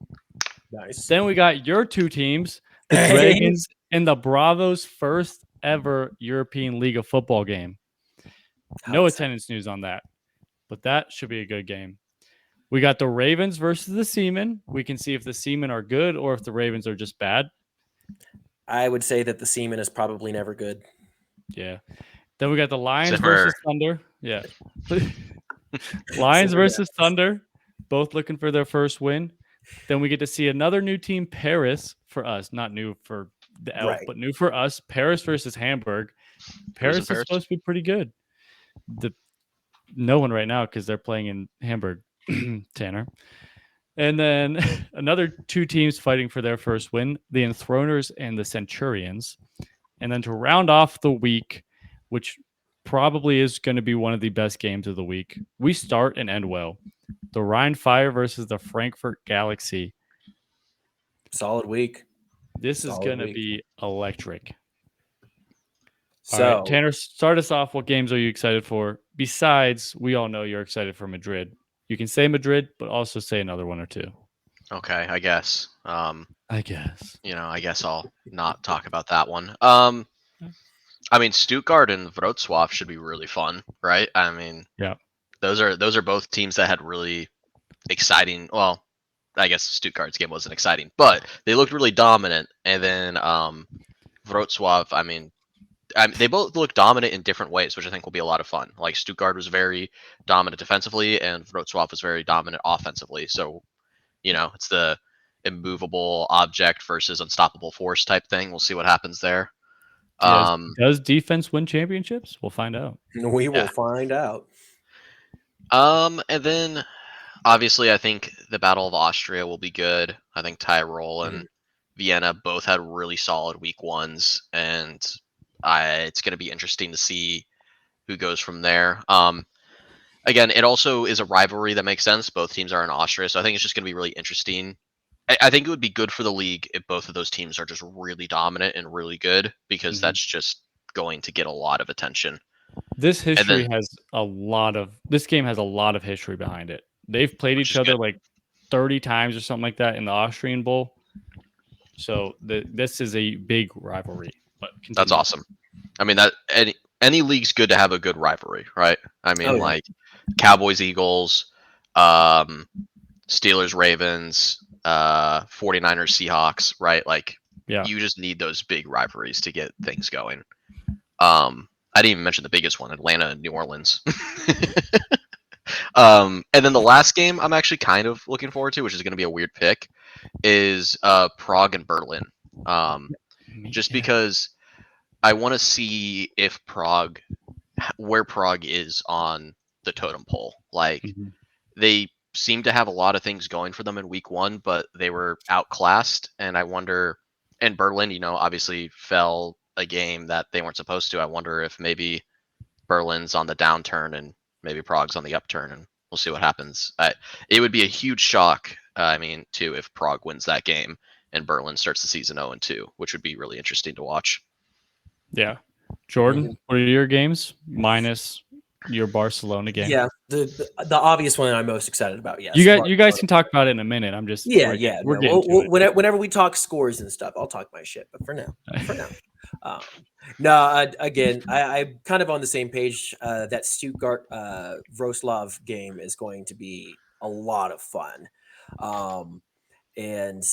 Nice. Then we got your 2 teams, the Dragons and the Bravos' first ever European League of Football game. No attendance news on that, but that should be a good game. We got the Ravens versus the Seamen. We can see if the Seamen are good or if the Ravens are just bad. I would say that the Seamen is probably never good. Yeah. Then we got the Lions versus Thunder. Yeah. Lions So, versus Thunder, both looking for their first win. Then we get to see another new team, Paris, for us. Not new for the Elf, Right. but new for us. Paris versus Hamburg. Who's in Paris is Paris? supposed to be pretty good. No one right now because they're playing in Hamburg, Tanner. And then another two teams fighting for their first win, the Enthroners and the Centurions. And then to round off the week, which probably is going to be one of the best games of the week, we start and end well. The Rhine Fire versus the Frankfurt Galaxy. Solid week. This is Solid going to week. be electric. So, All right, Tanner, start us off. What games are you excited for? Besides, we all know you're excited for Madrid. You can say Madrid, but also say another one or two. Okay, I guess. I guess. I guess I'll not talk about that one. I mean, Stuttgart and Wrocław should be really fun, right? I mean, yeah, those are both teams that had really exciting. Well, I guess Stuttgart's game wasn't exciting, but they looked really dominant. And then Wrocław, I mean, they both look dominant in different ways, which I think will be a lot of fun. Like Stuttgart was very dominant defensively, and Wrocław was very dominant offensively. So, it's the immovable object versus unstoppable force type thing. We'll see what happens there. Does defense win championships? We'll find out. We will find out. And then obviously I think the Battle of Austria will be good. I think Tyrol and Vienna both had really solid week ones, and it's going to be interesting to see who goes from there. Again, it also is a rivalry that makes sense. Both teams are in Austria, so I think it's just going to be really interesting. I think it would be good for the league if both of those teams are just really dominant and really good, because that's just going to get a lot of attention. This game has a lot of history behind it. They've played each other like 30 times or something like that in the Austrian Bowl. So this is a big rivalry. But that's awesome. I mean, that any league's good to have a good rivalry, right? I mean, like Cowboys, Eagles, Steelers, Ravens, 49ers, Seahawks, right? Like, you just need those big rivalries to get things going. I didn't even mention the biggest one, Atlanta and New Orleans. And then the last game I'm actually kind of looking forward to, which is going to be a weird pick, is Prague and Berlin. Just because I want to see if where Prague is on the totem pole. Like, they seem to have a lot of things going for them in week one, but they were outclassed. And I wonder, and Berlin, obviously fell a game that they weren't supposed to. I wonder if maybe Berlin's on the downturn and maybe Prague's on the upturn, and we'll see what happens. It would be a huge shock, too, if Prague wins that game and Berlin starts the season 0-2, which would be really interesting to watch. Yeah. Jordan, what are your games minus your Barcelona game? Yeah, the obvious one I'm most excited about. Yes, you guys can talk about it in a minute. I'm just whenever we talk scores and stuff, I'll talk my shit. But for now, again, I'm kind of on the same page. That Stuttgart Wrocław game is going to be a lot of fun, and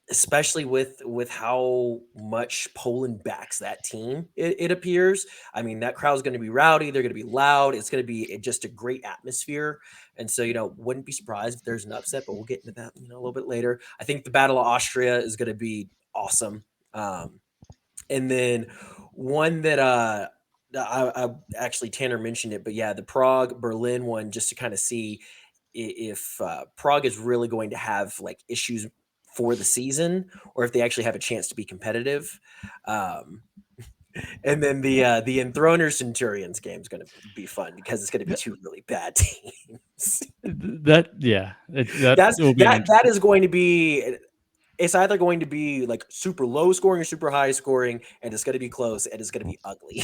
especially with how much Poland backs that team, it appears. I mean, that crowd's going to be rowdy. They're going to be loud. It's going to be just a great atmosphere. And so, wouldn't be surprised if there's an upset, but we'll get into that, a little bit later. I think the Battle of Austria is going to be awesome. And then one that I actually, Tanner mentioned it, but yeah, the Prague Berlin one, just to kind of see if Prague is really going to have like issues for the season, or if they actually have a chance to be competitive. And then the Enthroners Centurions game is going to be fun because it's going to be two really bad teams. That is going to be. It's either going to be like super low scoring or super high scoring, and it's going to be close, and it's going to be ugly.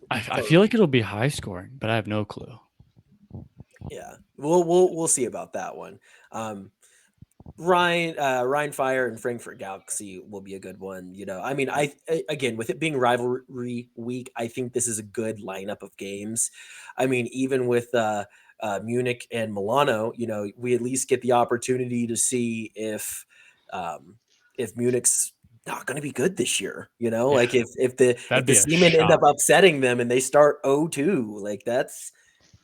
I feel like it'll be high scoring, but I have no clue. Yeah, we'll see about that one. Rhine Fire and Frankfurt Galaxy will be a good one. Again, with it being rivalry week, I think this is a good lineup of games. I mean, even with Munich and Milano, we at least get the opportunity to see if Munich's not going to be good this year. Like if the Seamen end up upsetting them and they start 0-2, like that's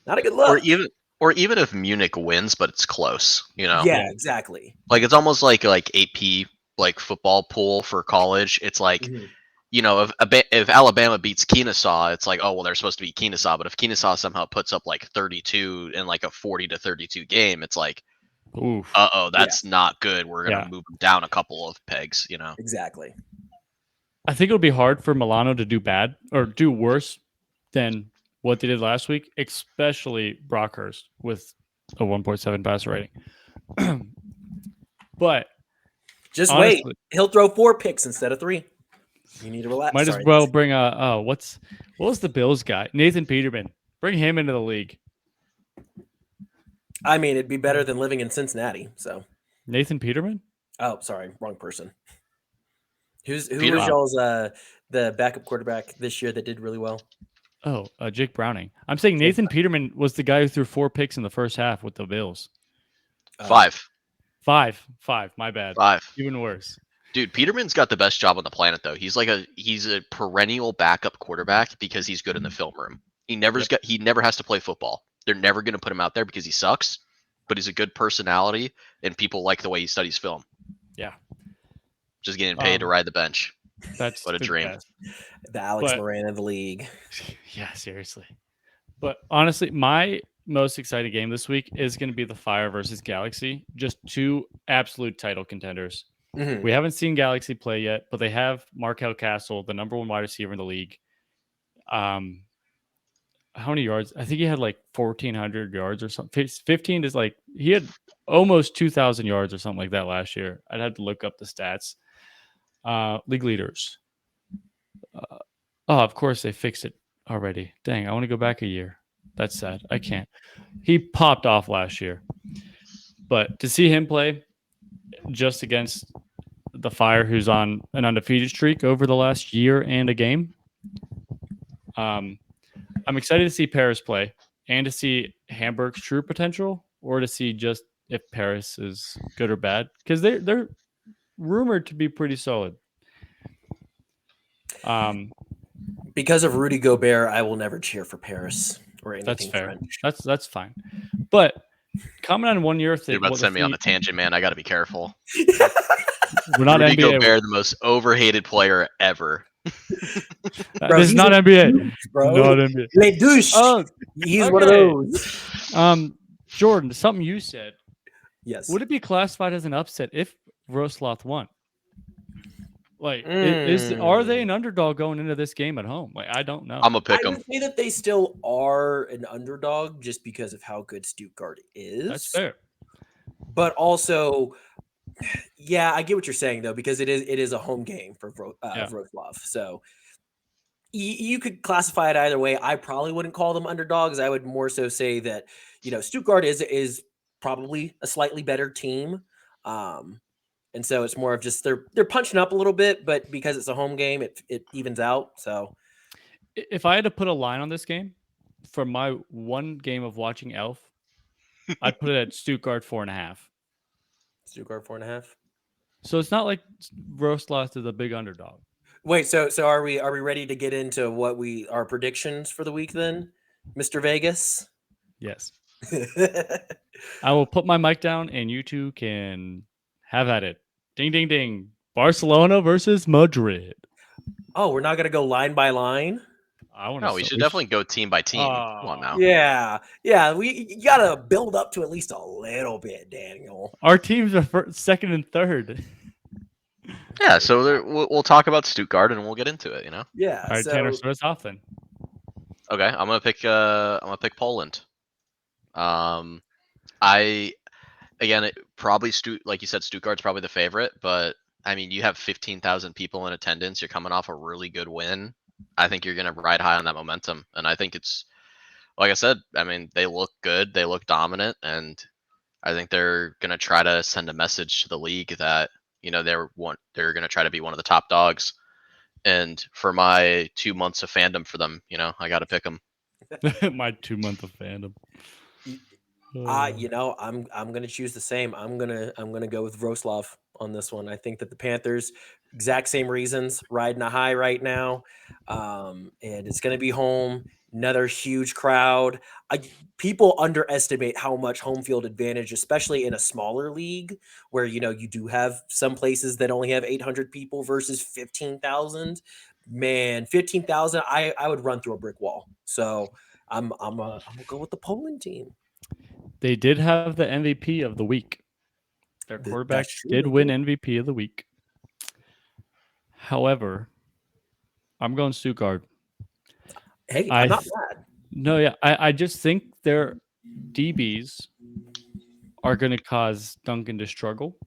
Not a good Or look. even if Munich wins, but it's close, Yeah, exactly. Like it's almost like AP like football pool for college. It's like Mhm. if Alabama beats Kennesaw, it's like, oh well, they're supposed to beat Kennesaw. But if Kennesaw somehow puts up like 32 in like a 40-32 game, it's like, Oof. that's not good. We're gonna move them down a couple of pegs, Exactly. I think it'll be hard for Milano to do bad or do worse than what they did last week, especially Brockhurst with a 1.7 passer rating. But Just honestly, wait. He'll throw 4 picks instead of 3. You need to relax. might as well bring what was the Bills guy? Nathan Peterman. Bring him into the league. I mean, it'd be better than living in Cincinnati. So Nathan Peterman? Oh, sorry, wrong person. Who was Peterman. y'all's the backup quarterback this year that did really well? Oh, Jake Browning. I'm saying Nathan Peterman was the guy who threw 4 picks in the first half with the Bills. 5. 5. My bad. 5. Even worse. Dude, Peterman's got the best job on the planet, though. He's a perennial backup quarterback because he's good in the film room. He never has to play football. They're never going to put him out there because he sucks, but he's a good personality and people like the way he studies film. Yeah. Just getting paid to ride the bench. That's what a dream. Best. The Alex Moran of the league. Yeah, seriously. But honestly, my most exciting game this week is going to be the Fire versus Galaxy. Just 2 absolute title contenders. Mm-hmm. We haven't seen Galaxy play yet, but they have Markel Castle, the number 1 wide receiver in the league. How many yards? I think he had like 1,400 yards or something. 15 is like he had almost 2,000 yards or something like that last year. I'd have to look up the stats. League leaders. Of course they fixed it already. Dang, I want to go back a year. That's sad. I can't. He popped off last year. But to see him play just against the Fire, who's on an undefeated streak over the last year and a game, I'm excited to see Paris play and to see Hamburg's true potential, or to see just if Paris is good or bad, because they're rumored to be pretty solid. Because of Rudy Gobert, I will never cheer for Paris or anything That's fair. French. That's fine. But comment on 1 year thing. You're about to send me on a tangent, man. I got to be careful. We're not Rudy NBA. Gobert, the most overhated player ever. Bro, this is not NBA. Bro. Not NBA. Les douche. Oh, he's one of those. Jordan, something you said. Yes. Would it be classified as an upset if Rosloth won? Like, are they an underdog going into this game at home? Like, I don't know. I'm gonna pick them. I would say that they still are an underdog just because of how good Stuttgart is. That's fair. But also, yeah, I get what you're saying though, because it is a home game for Wroclaw. So you could classify it either way. I probably wouldn't call them underdogs. I would more so say that Stuttgart is probably a slightly better team. And so it's more of just they're punching up a little bit, but because it's a home game, it evens out. So if I had to put a line on this game for my 1 game of watching Elf, I'd put it at Stuttgart 4.5. Stuttgart 4.5. So it's not like Rosloth is a big underdog. Wait, so are we ready to get into what our predictions for the week then, Mr. Vegas? Yes. I will put my mic down and you 2 can have at it. Ding, ding, ding. Barcelona versus Madrid. Oh, we're not going to go line by line? We should definitely go team by team. Come on now. Yeah. You got to build up to at least a little bit, Daniel. Our teams are second and third. Yeah, so we'll talk about Stuttgart and we'll get into it. Yeah. All right, Tanner, start us off then. Okay, I'm gonna pick Poland. Probably like you said, Stuttgart's probably the favorite, but I mean, you have 15,000 people in attendance. You're coming off a really good win. I think you're gonna ride high on that momentum, and I think it's like I said. I mean, they look good, they look dominant, and I think they're gonna try to send a message to the league that they're gonna try to be one of the top dogs. And for my 2 months of fandom for them, I got to pick them. My 2 month of fandom. I'm gonna choose the same. I'm gonna go with Wroclaw on this one. I think that the Panthers, exact same reasons, riding a high right now, and it's gonna be home. another huge crowd. People underestimate how much home field advantage, especially in a smaller league where you do have some places that only have 800 people versus 15,000. Man, 15,000, I would run through a brick wall. So I'm gonna go with the Poland team. They did have the MVP of the week. Their quarterback did win MVP of the week. However, I'm going Stuttgart. Hey, I'm not mad. No, yeah. I just think their DBs are going to cause Duncan to struggle.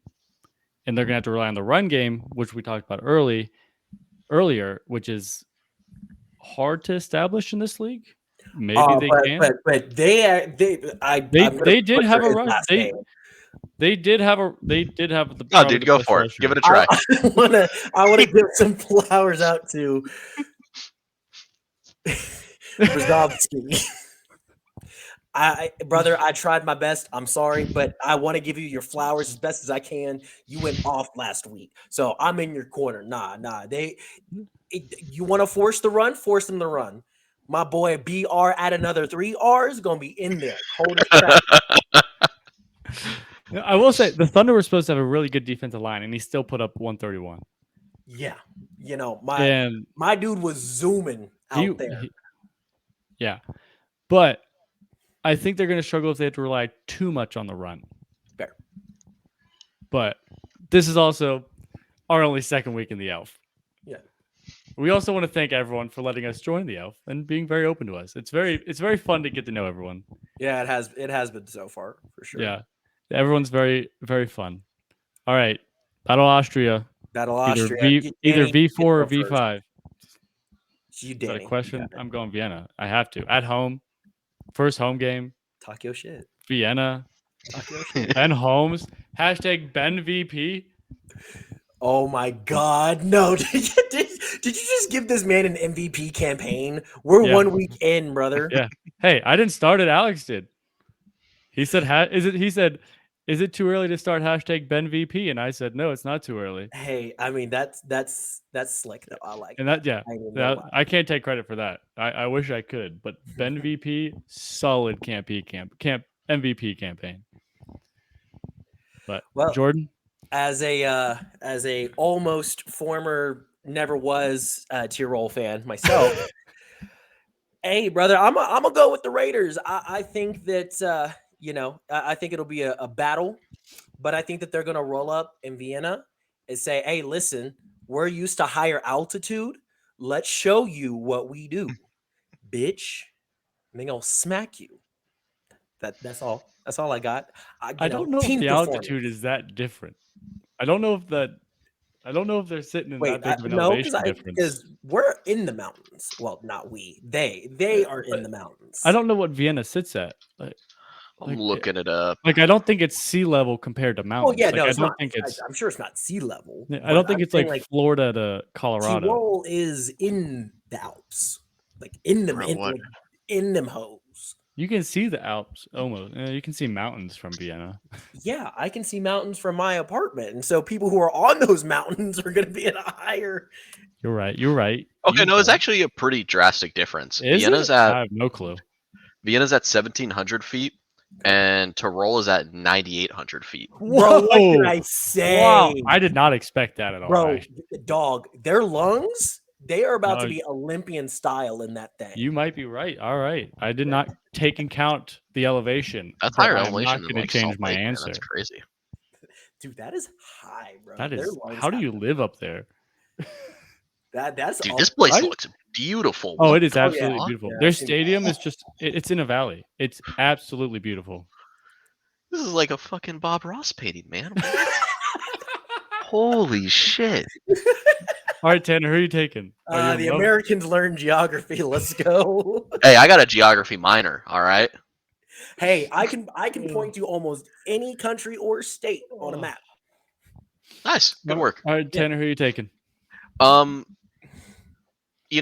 And they're going to have to rely on the run game, which we talked about earlier, which is hard to establish in this league. Maybe they can. But they did have a run. They did have the. Oh, dude, go for it. Give it a try. I wanna give some flowers out to Brzezowski. Brother, I tried my best. I'm sorry, but I want to give you your flowers as best as I can. You went off last week, so I'm in your corner. Nah. You want to force the run? Force them to run. My boy BR at another 3 R's gonna be in there. Hold it. I will say the Thunder were supposed to have a really good defensive line, and he still put up 131. Yeah, my dude was zooming out there. Yeah, but I think they're going to struggle if they have to rely too much on the run. Fair. But this is also our only second week in the Elf. Yeah. We also want to thank everyone for letting us join the Elf and being very open to us. It's very fun to get to know everyone. Yeah, it has been so far for sure. Yeah, everyone's very, very fun. All right, Battle Austria. Either V4 or V5. You Is that a question? I'm going Vienna. I have to. At home. First home game. Talk your shit. Vienna. Ben Holmes. # Ben VP. Oh my God. No. Did you just give this man an MVP campaign? We're 1 week in, brother. Yeah. Hey, I didn't start it. Alex did. He said, is it too early to start # Ben VP? And I said, no, it's not too early. Hey, I mean, that's slick though. I like and I can't take credit for that. I wish I could, but Ben VP, solid camp MVP campaign. But Jordan, as a almost former never was tier roll fan myself, hey brother, I'm gonna go with the Raiders. I think that I think it'll be a battle, but I think that they're gonna roll up in Vienna and say, hey, listen, we're used to higher altitude. Let's show you what we do, bitch. And they're gonna smack you. That's all. That's all I got. I don't know if the altitude is that different. I don't know if they're sitting in that big of an elevation difference. Because we're in the mountains. Well, not we. They are in the mountains. I don't know what Vienna sits at. I'm looking it up. I don't think it's sea level compared to mountains. Oh yeah, no, I it's don't not. think it's. I'm sure it's not sea level. I don't think it's like Florida to Colorado. Tyrol is in the Alps, like in them, in them hoes. You can see the Alps almost. You can see mountains from Vienna. Yeah, I can see mountains from my apartment, and so people who are on those mountains are going to be at a higher. You're right. Okay, it's actually a pretty drastic difference. I have no clue. Vienna's at 1,700 feet. And Tyrol is at 9,800 feet. Bro, what did I say? Wow, I did not expect that at all. Bro, dog, their lungs, they are about to be Olympian style in that thing. You might be right. All right. I did not take in count the elevation. That's higher elevation. I'm not going to change my answer. That's crazy. Dude, that is high, bro. That is. How do you live up there? That's dude, this place looks beautiful. Oh, it is absolutely beautiful. Their stadium is it's in a valley. It's absolutely beautiful. This is like a fucking Bob Ross painting, man. Holy shit. All right, Tanner, who are you taking? The Americans learn geography. Let's go. Hey, I got a geography minor, all right? Hey, I can point to almost any country or state on a map. Nice. Good work. All right, Tanner, who are you taking?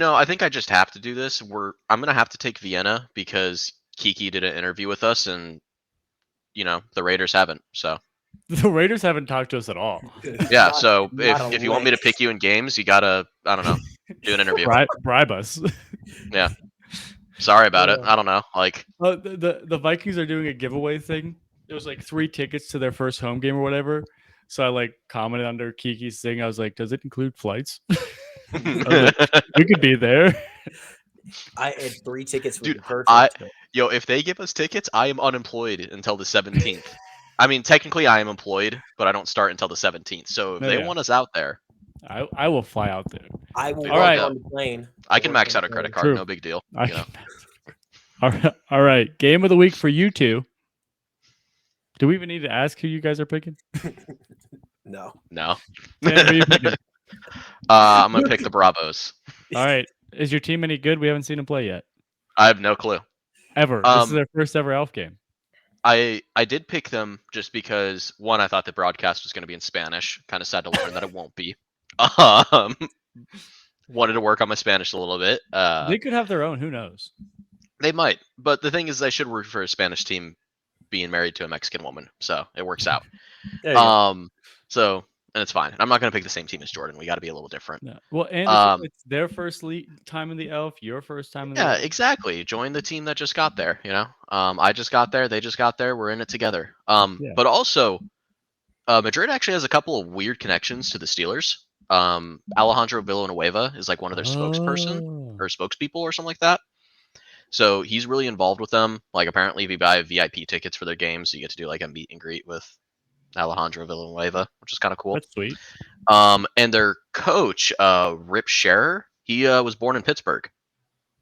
I think I just have to do this. I'm gonna have to take Vienna because Kiki did an interview with us, and the Raiders haven't. So the Raiders haven't talked to us at all. Yeah. So if you want me to pick you in games, you gotta do an interview. Bribe us. Yeah. Sorry about it. I don't know. Like, the Vikings are doing a giveaway thing. It was like 3 tickets to their first home game or whatever. So I like commented under Kiki's thing. I was like, "Does it include flights?" I was like, we could be there. I had 3 tickets would dude, be perfect. if they give us tickets, I am unemployed until the 17th. I mean, technically, I am employed, but I don't start until the 17th. So if Oh, they yeah. want us out there, I will fly out there. I will Dude, work all right. on the plane. I can max out a credit card. True. No big deal. I You know? All right. Game of the week for you two. Do we even need to ask who you guys are picking? No. No. Man, who are you picking? I'm gonna pick the Bravos. All right. Is your team any good? We haven't seen them play yet. I have no clue. Ever. This is their first ever Elf game. I did pick them just because one, I thought the broadcast was going to be in Spanish. Kind of sad to learn that it won't be. Wanted to work on my Spanish a little bit. They could have their own. Who knows? They might, but the thing is, I should root for a Spanish team being married to a Mexican woman, so it works out. So and it's fine. I'm not going to pick the same team as Jordan. We got to be a little different. No. Well, and it's their first time in the Elf, your first time in the Elf. Yeah, exactly. Join the team that just got there. You know, I just got there. They just got there. We're in it together. But also, Madrid actually has a couple of weird connections to the Steelers. Alejandro Villanueva is like one of their spokesperson or spokespeople or something like that. So he's really involved with them. Like apparently, if you buy VIP tickets for their games, you get to do like a meet and greet with Alejandro Villanueva, which is kind of cool. That's sweet. And their coach, Rip Scherer, he was born in Pittsburgh.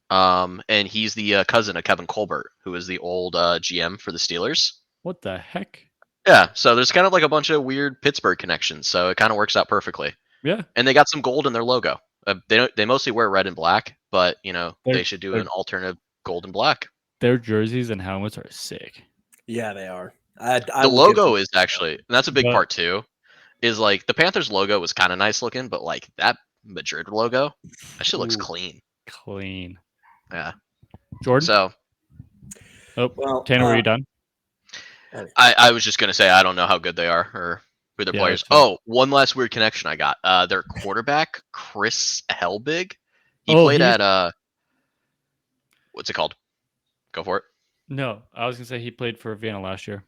And he's the cousin of Kevin Colbert, who is the old GM for the Steelers. What the heck? Yeah, so there's kind of like a bunch of weird Pittsburgh connections, so it kind of works out perfectly. Yeah. And they got some gold in their logo. They mostly wear red and black, but you know they should do an alternative gold and black. Their jerseys and helmets are sick. Yeah, they are. The logo is actually, and that's a big part too, is like the Panthers logo was kind of nice looking, but like that Madrid logo, that shit looks clean. Clean. Yeah. Jordan? So. Well, Tanner, were you done? I was just going to say, I don't know how good they are or who their players. Oh, one last weird connection I got. Their quarterback, Chris Helbig, he played at, what's it called? Go for it. No, I was going to say he played for Vienna last year.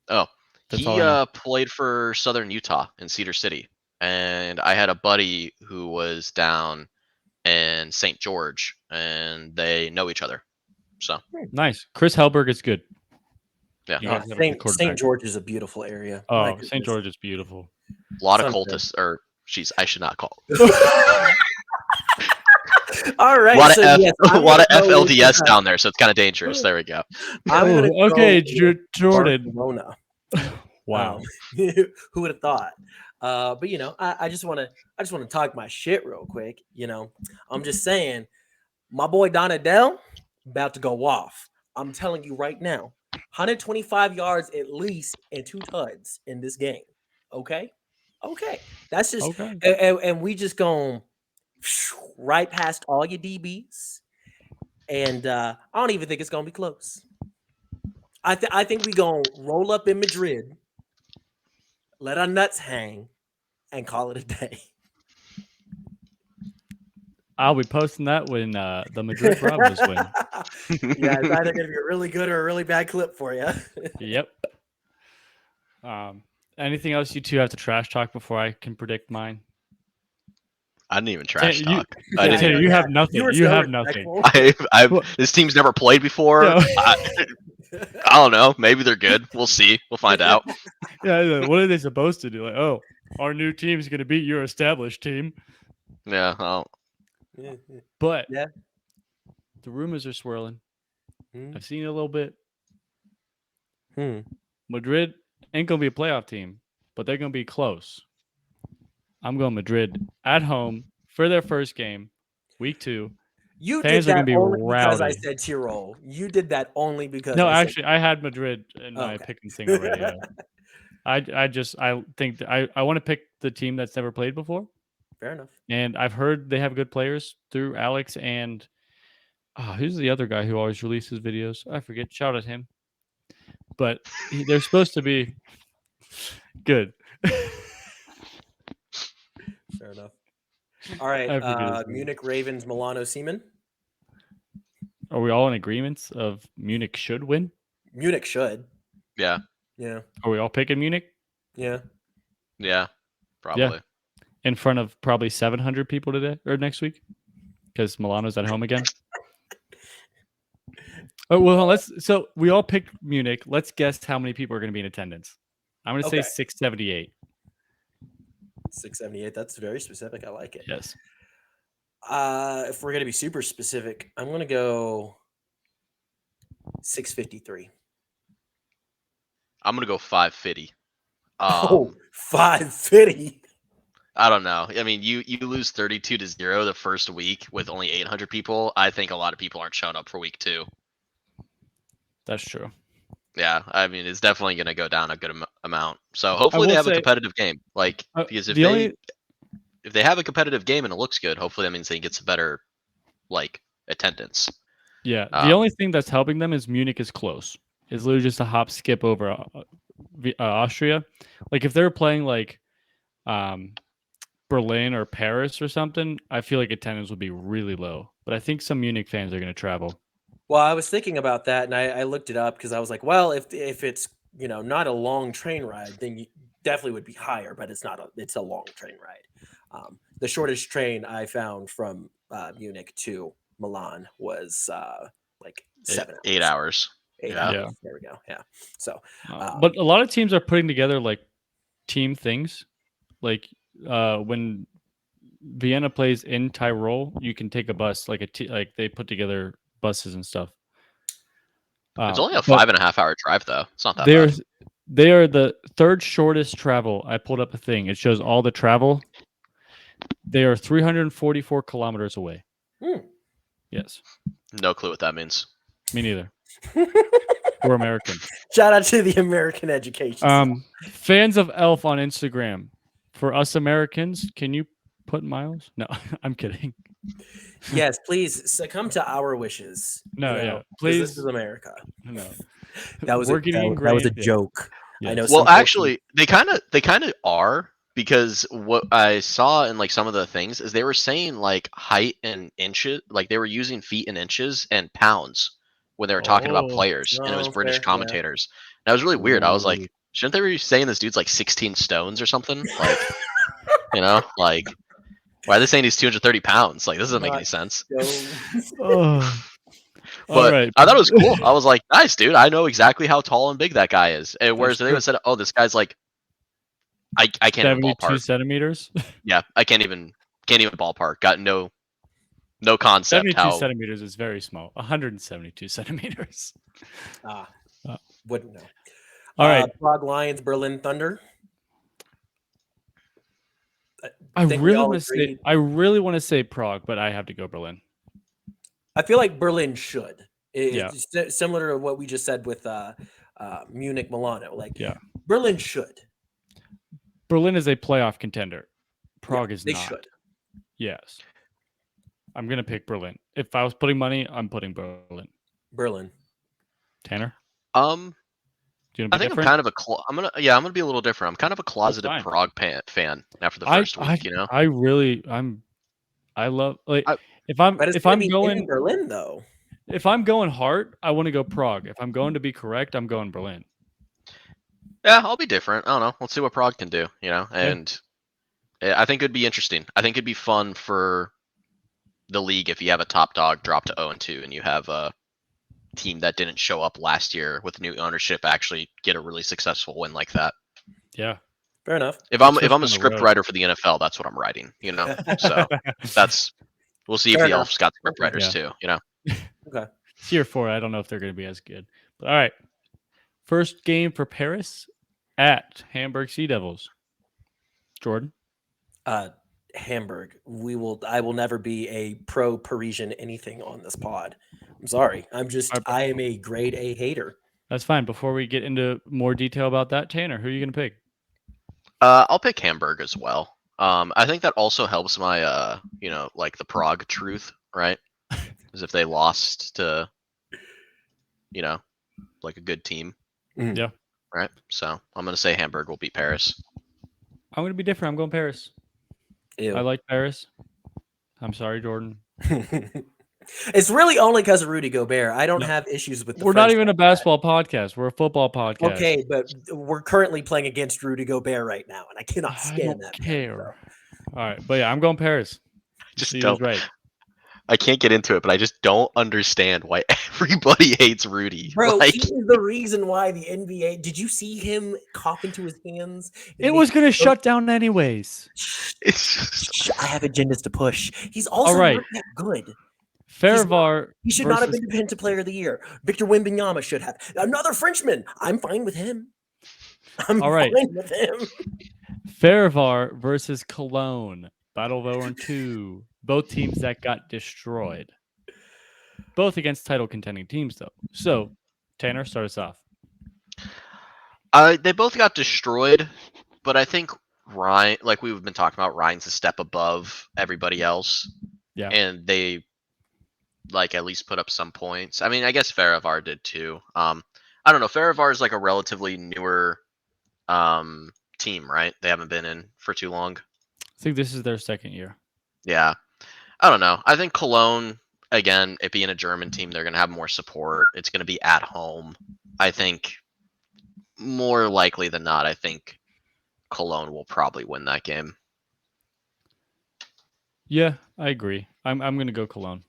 Oh, he played for Southern Utah in Cedar City. And I had a buddy who was down in St. George, and they know each other. So nice. Chris Helberg is good. Yeah. St. George is a beautiful area. Oh, St. George is beautiful. A lot of cultists, or I should not call. All right. A lot of FLDS down there, so it's kind of dangerous. There we go. Okay, Jordan. Wow. Who would have thought? But you know, I just want to talk my shit real quick. You know, I'm just saying, my boy Donadell about to go off. I'm telling you right now, 125 yards at least and 2 tuds in this game. Okay, that's just okay. And we just going right past all your DBs, and I don't even think it's gonna be close. I think we gonna roll up in Madrid, let our nuts hang, and call it a day. I'll be posting that when the Madrid Bravos win. Yeah, it's either going to be a really good or a really bad clip for you. Yep. Anything else you two have to trash talk before I can predict mine? I didn't even trash talk. You have nothing. You have nothing. This team's never played before. No. I don't know. Maybe they're good. We'll see. We'll find out. Yeah. What are they supposed to do? Like, oh, our new team is going to beat your established team. Yeah. Well. But the rumors are swirling. I've seen it a little bit. Madrid ain't going to be a playoff team, but they're going to be close. I'm going Madrid at home for their first game, week 2. You Fans did that only because I said Tyrol. You did that only because I had Madrid in my picking thing already. Yeah. I think that I want to pick the team that's never played before. Fair enough. And I've heard they have good players through Alex and who's the other guy who always releases videos? I forget. Shout at him. But they're supposed to be good. Fair enough. All right. Munich Ravens, Milano Seaman. Are we all in agreement of Munich should win? Munich should. Yeah. Yeah. Are we all picking Munich? Yeah. Yeah. Probably. In front of probably 700 people today or next week, because Milano's at home again. Oh well, so we all picked Munich. Let's guess how many people are going to be in attendance. I'm going to say 678. 678. That's very specific. I like it. Yes. If we're going to be super specific, I'm going to go 653. I'm gonna go 550. 550. I don't know. I mean, you lose 32-0 the first week with only 800 people. I think a lot of people aren't showing up for week 2. That's true. Yeah, I mean, it's definitely going to go down a good amount. So hopefully they have a competitive game. Like, because if they have a competitive game and it looks good, hopefully that means they get some better, like, attendance. Yeah, the only thing that's helping them is Munich is close. It's literally just a hop skip over Austria. Like if they're playing like Berlin or Paris or something, I feel like attendance would be really low. But I think some Munich fans are going to travel. Well, I was thinking about that, and I looked it up because I was like, well, if it's not a long train ride, then you definitely would be higher. But it's not. It's a long train ride. The shortest train I found from Munich to Milan was like 8 hours. 8 hours. There we go. Yeah. So, but a lot of teams are putting together like team things. Like when Vienna plays in Tyrol, you can take a bus. Like they put together buses and stuff. It's only a 5.5 hour drive, though. It's not that bad. They are the third shortest travel. I pulled up a thing. It shows all the travel. They are 344 kilometers away. Yes. No clue what that means. Me neither. We're American. Shout out to the American education. Fans of Elf on Instagram. For us Americans, can you put miles? No, I'm kidding. Yes, please succumb to our wishes. No, please. This is America. No, that was a joke. Yes. I know. Well, actually, they kind of are, because what I saw in like some of the things is they were saying like height and inches, like they were using feet and inches and pounds when they were talking about players, and it was British commentators. And that was really weird. I was like, shouldn't they be saying this dude's like 16 stones or something? Like, like. Why are they saying he's 230 pounds? Like, this doesn't make any sense. But I thought it was cool. I was like, nice, dude. I know exactly how tall and big that guy is. And whereas they would said, oh, this guy's like, I can't even ballpark. 72 centimeters? Yeah, I can't even ballpark. Got no concept. 72 centimeters is very small. 172 centimeters. Wouldn't know. All right. Prague Lions, Berlin Thunder. I really want to say Prague, but I have to go Berlin. I feel like Berlin should. It's similar to what we just said with Munich Milano. Like, Berlin should. Berlin is a playoff contender. Prague is not. They should. Yes. I'm gonna pick Berlin. If I was putting money, I'm putting Berlin. Berlin. Tanner? I think I'm kind of I'm gonna be a little different. I'm kind of a closeted Prague fan after the first week. I love if I'm going in Berlin though. If I'm going hard, I want to go Prague. If I'm going to be correct, I'm going Berlin. Yeah, I'll be different. I don't know. Let's see what Prague can do. And I think it'd be interesting. I think it'd be fun for the league if you have a top dog drop to 0-2 and you have a team that didn't show up last year with new ownership actually get a really successful win like that. Yeah, fair enough. If I'm a script writer for the NFL, that's what I'm writing. So we'll see if the Elf's got script writers too. Okay. Tier 4. I don't know if they're going to be as good. But all right, first game for Paris at Hamburg Sea Devils. Jordan. Hamburg. I will never be a pro Parisian anything on this pod. I'm sorry. I am a grade A hater. That's fine. Before we get into more detail about that, Tanner, who are you going to pick? I'll pick Hamburg as well. I think that also helps my like the Prague truth, right? As if they lost to like a good team. Yeah. Right. So I'm going to say Hamburg will beat Paris. I'm going to be different. I'm going Paris. Ew. I like Paris. I'm sorry, Jordan. It's really only because of Rudy Gobert. I don't have issues with the We're not French even a basketball podcast. We're a football podcast. Okay, but we're currently playing against Rudy Gobert right now, and I cannot I stand don't that. care. Man, All right, but yeah, I'm going Paris. Just She don't. was right. I can't get into it, but I just don't understand why everybody hates Rudy. Bro, Like, he is the reason why the NBA. Did you see him cough into his hands? It was going to shut down anyways. it's just, I have agendas to push. He's also right. not that good. Farivar. He should not have been Defensive Player of the Year. Victor Wembanyama should have. Another Frenchman. I'm fine with him. I'm fine with him. Farivar versus Cologne. Battle of 0-2. Both teams that got destroyed. Both against title contending teams, though. So, Tanner, start us off. they both got destroyed, but I think Ryan, like we've been talking about, Ryan's a step above everybody else. Yeah. And they like at least put up some points. I mean, I guess Farivar did too. I don't know. Farivar is like a relatively newer team, right? They haven't been in for too long. I think this is their second year. Yeah. I don't know. I think Cologne, again, it being a German team, they're going to have more support. It's going to be at home. I think more likely than not, I think Cologne will probably win that game. Yeah, I agree. I'm going to go Cologne.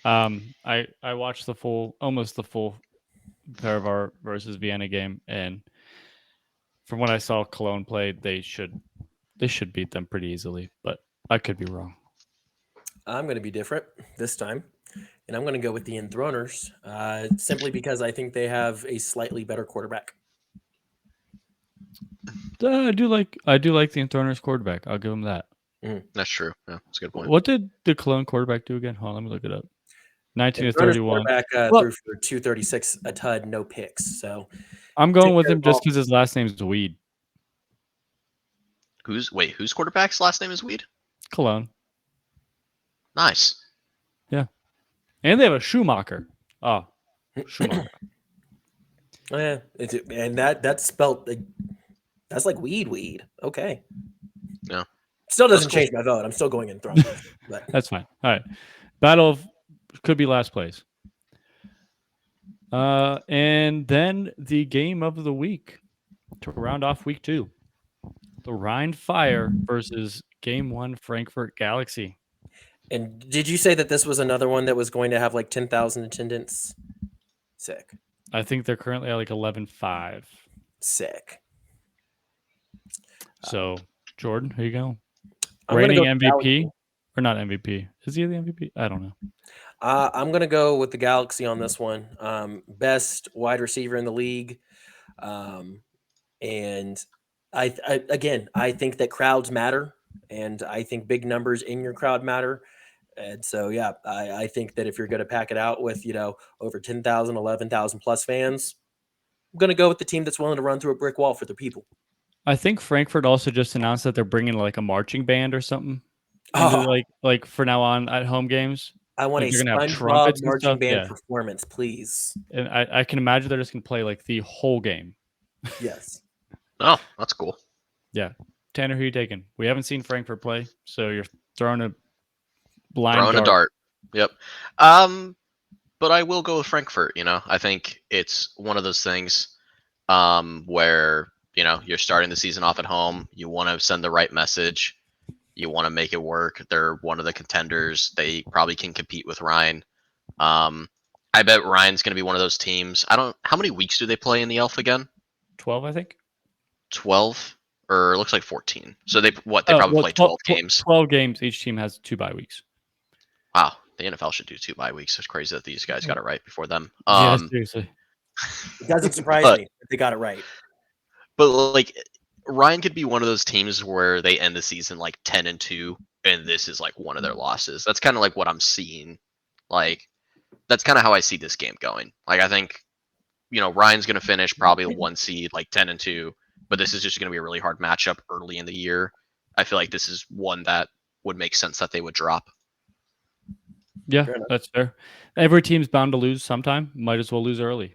I watched almost the full Farivar versus Vienna game, and from what I saw Cologne play, they should beat them pretty easily, but I could be wrong. I'm going to be different this time, and I'm going to go with the Enthroners simply because I think they have a slightly better quarterback. I do like the Enthroners quarterback. I'll give them that. That's true. Yeah, that's a good point. What did the Cologne quarterback do again? Hold on, let me look it up. 19-31. Quarterback threw for 236 a tud, no picks. So I'm going with him just because his last name is Weed. Whose quarterback's last name is Weed? Cologne. Nice. Yeah. And they have a Schumacher. Oh, Schumacher. Yeah, and that's spelled that's like weed. Okay. Yeah. Still doesn't change my vote. I'm still going in throne. But that's fine. All right. Battle of could be last place. And then the game of the week to round off week 2. The Rhine Fire versus Game 1 Frankfurt Galaxy. And did you say that this was another one that was going to have like 10,000 attendance? Sick. I think they're currently at like 11.5. Sick. So, Jordan, here you go. Reigning MVP or not MVP? Is he the MVP? I don't know. I'm going to go with the Galaxy on this one. Best wide receiver in the league. And I think that crowds matter, and I think big numbers in your crowd matter. And so, yeah, I think that if you're going to pack it out with, over 10,000, 11,000 plus fans, I'm going to go with the team that's willing to run through a brick wall for their people. I think Frankfurt also just announced that they're bringing like a marching band or something. Like for now on at home games. I want like a SpongeBob marching band performance, please. And I can imagine they're just going to play like the whole game. Yes. Oh, that's cool. Yeah. Tanner, who are you taking? We haven't seen Frankfurt play, so you're throwing a dart. Yep. But I will go with Frankfurt. I think it's one of those things where you're starting the season off at home. You want to send the right message. You want to make it work. They're one of the contenders. They probably can compete with Ryan. I bet Ryan's going to be one of those teams. How many weeks do they play in the Elf again? 12, I think. 12, or it looks like 14. So they probably play 12 games. 12 games. Each team has 2 bye weeks. Wow, the NFL should do 2 bye weeks. It's crazy that these guys got it right before them. Yeah, seriously. It doesn't surprise me that they got it right. But like Ryan could be one of those teams where they end the season like 10-2, and this is like one of their losses. That's kind of like what I'm seeing. Like that's kind of how I see this game going. Like I think, Ryan's going to finish probably a 1 seed, like 10-2, but this is just going to be a really hard matchup early in the year. I feel like this is one that would make sense that they would drop. Yeah, that's fair. Every team's bound to lose sometime. Might as well lose early.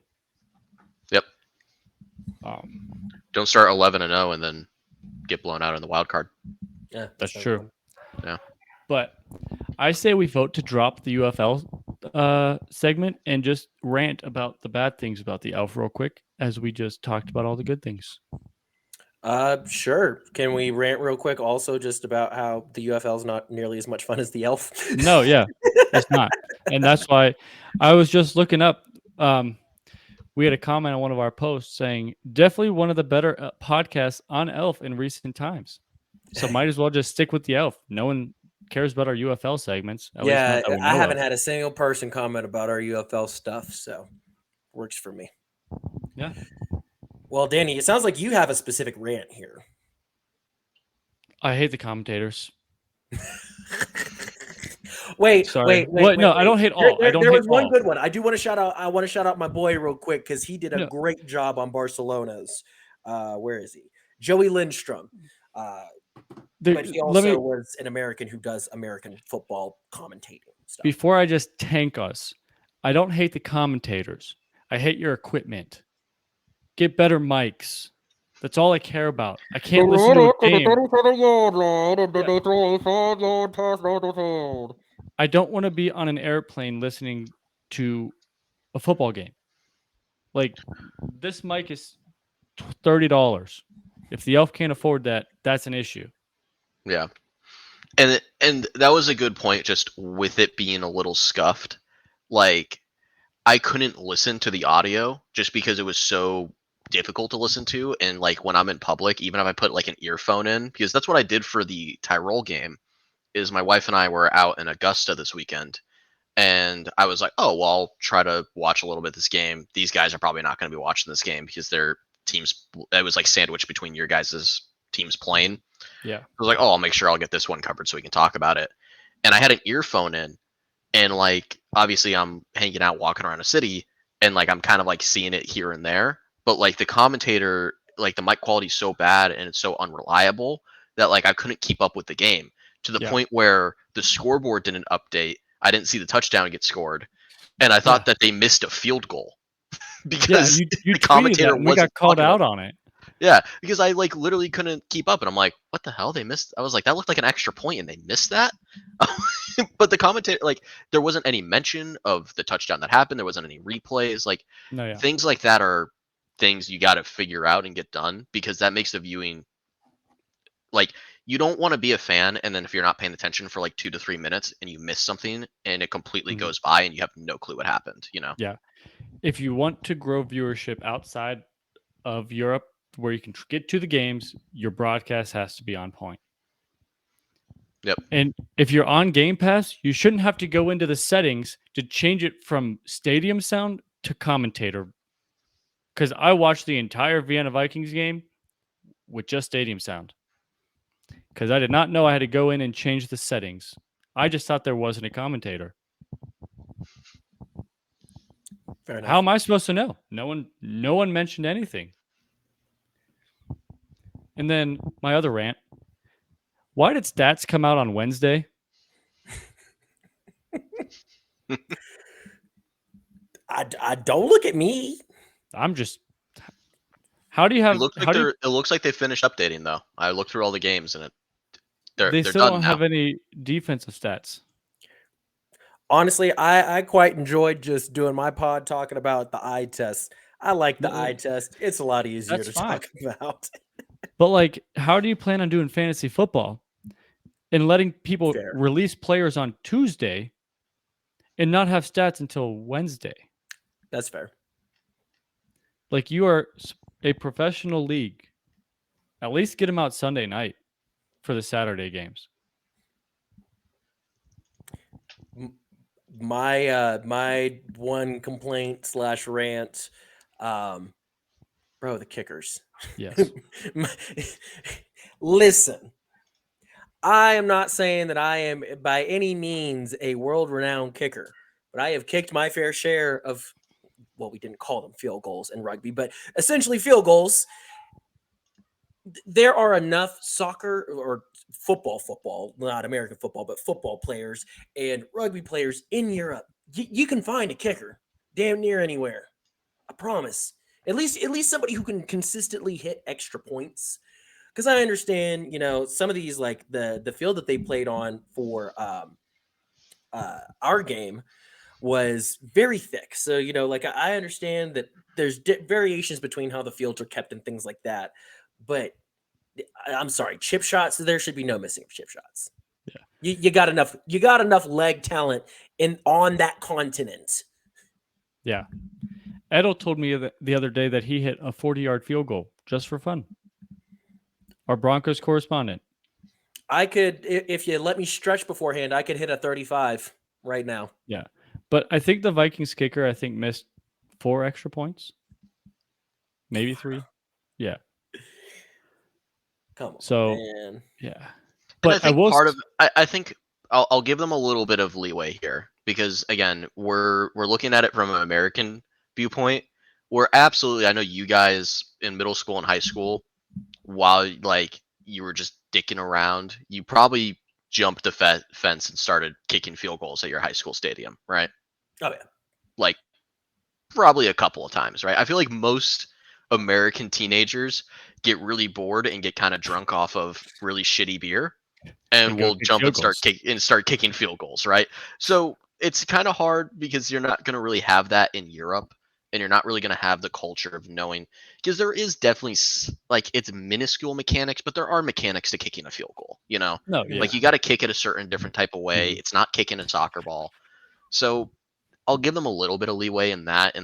Yep. Don't start 11-0 and then get blown out in the wild card. Yeah, that's true. Yeah. But I say we vote to drop the UFL segment and just rant about the bad things about the elf real quick, as we just talked about all the good things. Sure. Can we rant real quick also just about how the UFL is not nearly as much fun as the elf? No, yeah, it's not. And that's why I was just looking up. We had a comment on one of our posts saying definitely one of the better podcasts on elf in recent times. So might as well just stick with the elf. No one cares about our UFL segments. At least not that we know I haven't of. had a single person comment about our UFL stuff, so works for me. Yeah. Well, Danny, it sounds like you have a specific rant here. I hate the commentators. Wait. No, I don't hate all. There was one good one. I do want to shout out. I want to shout out my boy real quick because he did a Yeah. great job on Barcelona's. Where is he? Joey Lindstrom. But he also was an American who does American football commentating stuff. Before I just tank us, I don't hate the commentators. I hate your equipment. Get better mics. That's all I care about. I can't listen to a game. I don't want to be on an airplane listening to a football game. Like, this mic is $30. If the elf can't afford that, that's an issue. Yeah. And that was a good point, just with it being a little scuffed. Like, I couldn't listen to the audio just because it was so difficult to listen to. And like when I'm in public, even if I put like an earphone in, because that's what I did for the Tyrol game, is my wife and I were out in Augusta this weekend. And I was like, oh, well, I'll try to watch a little bit of this game. These guys are probably not going to be watching this game because their teams, it was like sandwiched between your guys' teams playing. Yeah. I was like, oh, I'll make sure I'll get this one covered so we can talk about it. And I had an earphone in, and like, obviously I'm hanging out, walking around a city, and like, I'm kind of like seeing it here and there. But like the commentator, like the mic quality is so bad and it's so unreliable that like I couldn't keep up with the game to the point where the scoreboard didn't update. I didn't see the touchdown get scored, and I thought that they missed a field goal because you the commentator we got called out on it. Yeah, because I like literally couldn't keep up, and I'm like, what the hell? They missed. I was like, that looked like an extra point, and they missed that. But the commentator, like, there wasn't any mention of the touchdown that happened. There wasn't any replays. Like, things like that are things you got to figure out and get done, because that makes the viewing, like, you don't want to be a fan, and then if you're not paying attention for like 2 to 3 minutes and you miss something and it completely goes by and you have no clue what happened, you know? Yeah. If you want to grow viewership outside of Europe, where you can get to the games, your broadcast has to be on point. Yep. And if you're on Game Pass, you shouldn't have to go into the settings to change it from stadium sound to commentator. Because I watched the entire Vienna Vikings game with just stadium sound. Because I did not know I had to go in and change the settings. I just thought there wasn't a commentator. Fair enough. How am I supposed to know? No one mentioned anything. And then my other rant. Why did stats come out on Wednesday? I don't look at me. I'm just. How do you have? It looks like they finished updating though. I looked through all the games and they still don't have any defensive stats. Honestly, I quite enjoyed just doing my pod talking about the eye test. I like the eye test. It's a lot easier to talk about. But like, how do you plan on doing fantasy football and letting people release players on Tuesday and not have stats until Wednesday? That's fair. Like, you are a professional league. At least get them out Sunday night for the Saturday games. My one complaint / rant, bro, the kickers. Yes. Listen, I am not saying that I am by any means a world-renowned kicker, but I have kicked my fair share of, well, we didn't call them field goals in rugby, but essentially field goals. There are enough soccer or football, not American football, but football players and rugby players in Europe. You can find a kicker damn near anywhere. I promise. At least somebody who can consistently hit extra points. Because I understand, some of these, like the field that they played on for our game was very thick. So, like I understand that there's variations between how the fields are kept and things like that. But I'm sorry, chip shots, there should be no missing of chip shots. Yeah. You got enough leg talent on that continent. Yeah. Edel told me the other day that he hit a 40-yard field goal just for fun. Our Broncos correspondent. I could, if you let me stretch beforehand, I could hit a 35 right now. Yeah. But I think the Vikings kicker, missed 4 extra points. Maybe 3. Yeah. Come on, so, man. Yeah. But I think I'll give them a little bit of leeway here because again, we're looking at it from an American viewpoint. We're absolutely, I know you guys in middle school and high school, while like you were just dicking around, you probably jumped the fence and started kicking field goals at your high school stadium, right? Oh yeah. Like probably a couple of times, right? I feel like most American teenagers get really bored and get kind of drunk off of really shitty beer and will jump and start kicking field goals, right? So it's kind of hard because you're not going to really have that in Europe, and you're not really going to have the culture of knowing, because there is definitely like it's minuscule mechanics, but there are mechanics to kicking a field goal. No, yeah. Like you got to kick it a certain different type of way. It's not kicking a soccer ball, so I'll give them a little bit of leeway in that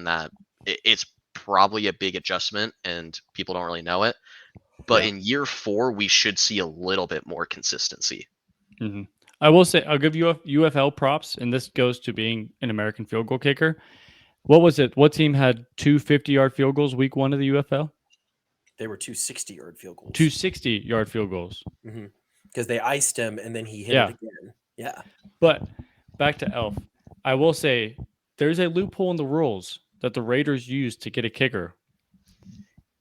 it's probably a big adjustment and people don't really know it. But in year 4, we should see a little bit more consistency. Mm-hmm. I will say, I'll give you UFL props, and this goes to being an American field goal kicker. What was it? What team had 2 50-yard field goals week 1 of the UFL? They were 2 60-yard field goals. 2 60-yard field goals. Because they iced him, and then he hit it again. Yeah. But back to Elf. I will say, there's a loophole in the rules that the Raiders use to get a kicker.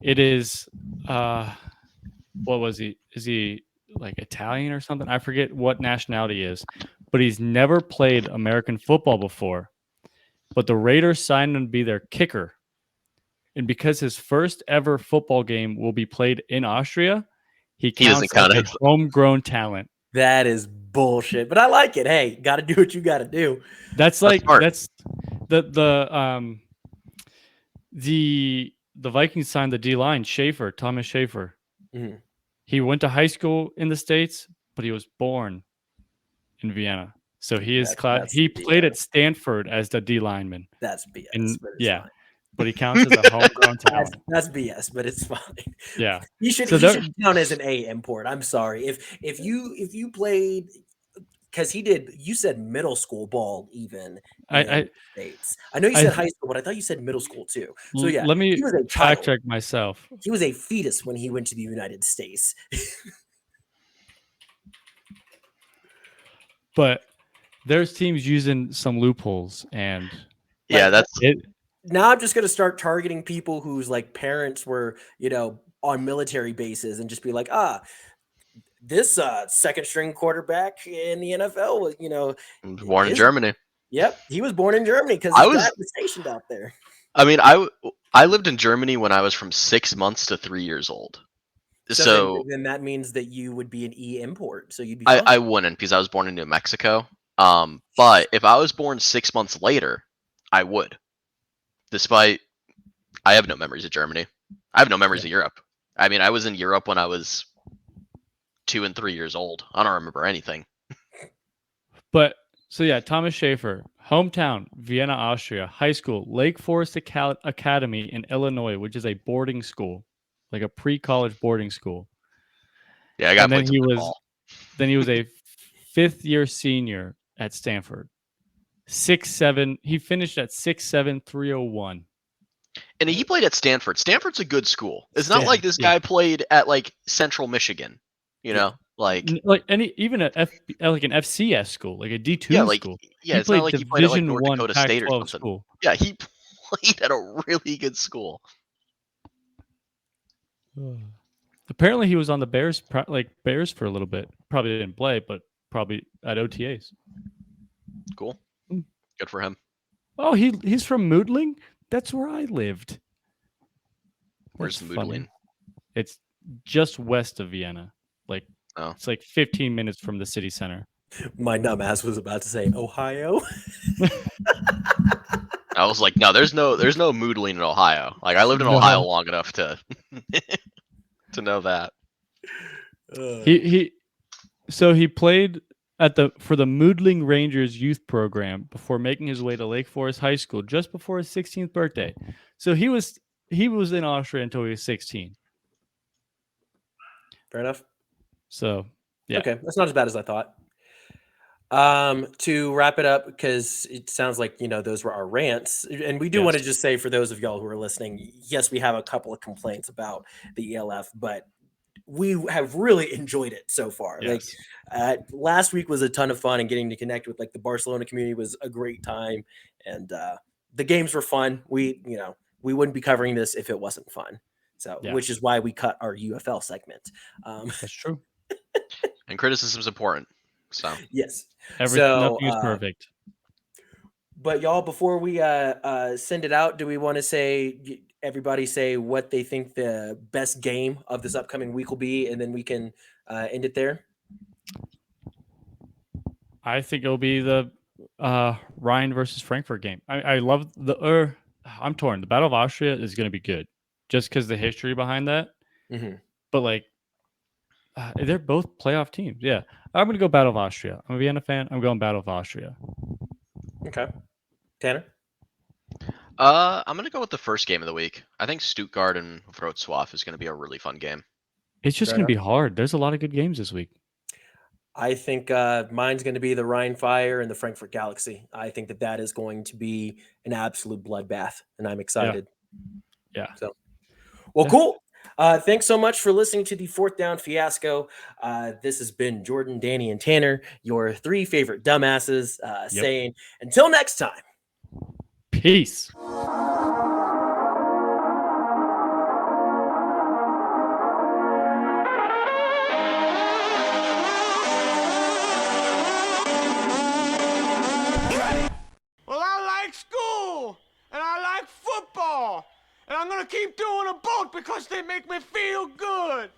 It is, what was he? Is he like Italian or something? I forget what nationality he is, but he's never played American football before. But the Raiders signed him to be their kicker. And because his first ever football game will be played in Austria, he counts as a homegrown talent. That is bullshit, but I like it. Hey, got to do what you got to do. That's the Vikings signed the D-line, Thomas Schaefer. Mm-hmm. He went to high school in the States, but he was born in Vienna. So he played at Stanford as the D lineman. That's BS. Fine. But he counts as a homegrown talent. That's BS, but it's fine. Yeah, he should count as an A import. I'm sorry if you played, because he did. You said middle school ball even. I States. I know you said high school, but I thought you said middle school too. So yeah, let me fact check myself. He was a fetus when he went to the United States. But there's teams using some loopholes, and that's it. Now I'm just going to start targeting people whose like parents were, on military bases and just be like, this second string quarterback in the NFL was, born in Germany. Yep. He was born in Germany because he was stationed out there. I mean, I lived in Germany when I was from 6 months to 3 years old. So then that means that you would be an E import. So you'd be I wouldn't, because I was born in New Mexico. But if I was born 6 months later, I would. Despite I have no memories of Germany. I have no memories of Europe. I mean, I was in Europe when I was 2 and 3 years old. I don't remember anything. But so yeah, Thomas Schaefer, hometown, Vienna, Austria, high school, Lake Forest Academy in Illinois, which is a boarding school, like a pre-college boarding school. Yeah, I got. And then he was a 5th-year senior at Stanford. 6'7". He finished at 6'7", 301. And he played at Stanford. Stanford's a good school. It's not like this guy played at like Central Michigan, like even an FCS school, like a D2 school. Yeah, it's not like he played at like North Dakota State or something. School. Yeah, he played at a really good school. Apparently, he was on the Bears for a little bit. Probably didn't play, but probably at OTAs. Cool. Good for him. Oh, he's from Moodling? That's where I lived. Where's Moodling? It's just west of Vienna. It's like 15 minutes from the city center. My dumbass was about to say Ohio. I was like, no, there's no moodling in Ohio. Like I lived in Ohio No. long enough to to know that. He played for the Moodling Rangers youth program before making his way to Lake Forest High School just before his 16th birthday. So he was in Austria until he was 16. Fair enough. So yeah. Okay, that's not as bad as I thought. To wrap it up, because it sounds like those were our rants, and we do want to Yes. just say for those of y'all who are listening, yes, we have a couple of complaints about the ELF, but we have really enjoyed it so far. Yes. Like last week was a ton of fun, and getting to connect with like the Barcelona community was a great time, and the games were fun. We wouldn't be covering this if it wasn't fun. So, Yeah. which is why we cut our UFL segment. That's true. And criticism is important. So Yes. Nothing is perfect. But y'all, before we send it out, do we want to everybody say what they think the best game of this upcoming week will be, and then we can end it there? I think it'll be the Ryan versus Frankfurt game. I love I'm torn. The Battle of Austria is going to be good, just because the history behind that. Mm-hmm. But like, they're both playoff teams. Yeah, I'm going to go Battle of Austria. I'm a Vienna fan. I'm going Battle of Austria. Okay, Tanner. I'm gonna go with the first game of the week. I think Stuttgart and Wrocław is gonna be a really fun game. It's just going to be hard. There's a lot of good games this week. I think mine's going to be the Rhine Fire and the Frankfurt Galaxy. I think that is going to be an absolute bloodbath, and I'm excited. Yeah. So, well, cool. Thanks so much for listening to the Fourth Down Fiasco. This has been Jordan, Danny, and Tanner, your three favorite dumbasses, saying until next time. Peace. Well, I like school, and I like football, and I'm gonna keep doing them both because they make me feel good.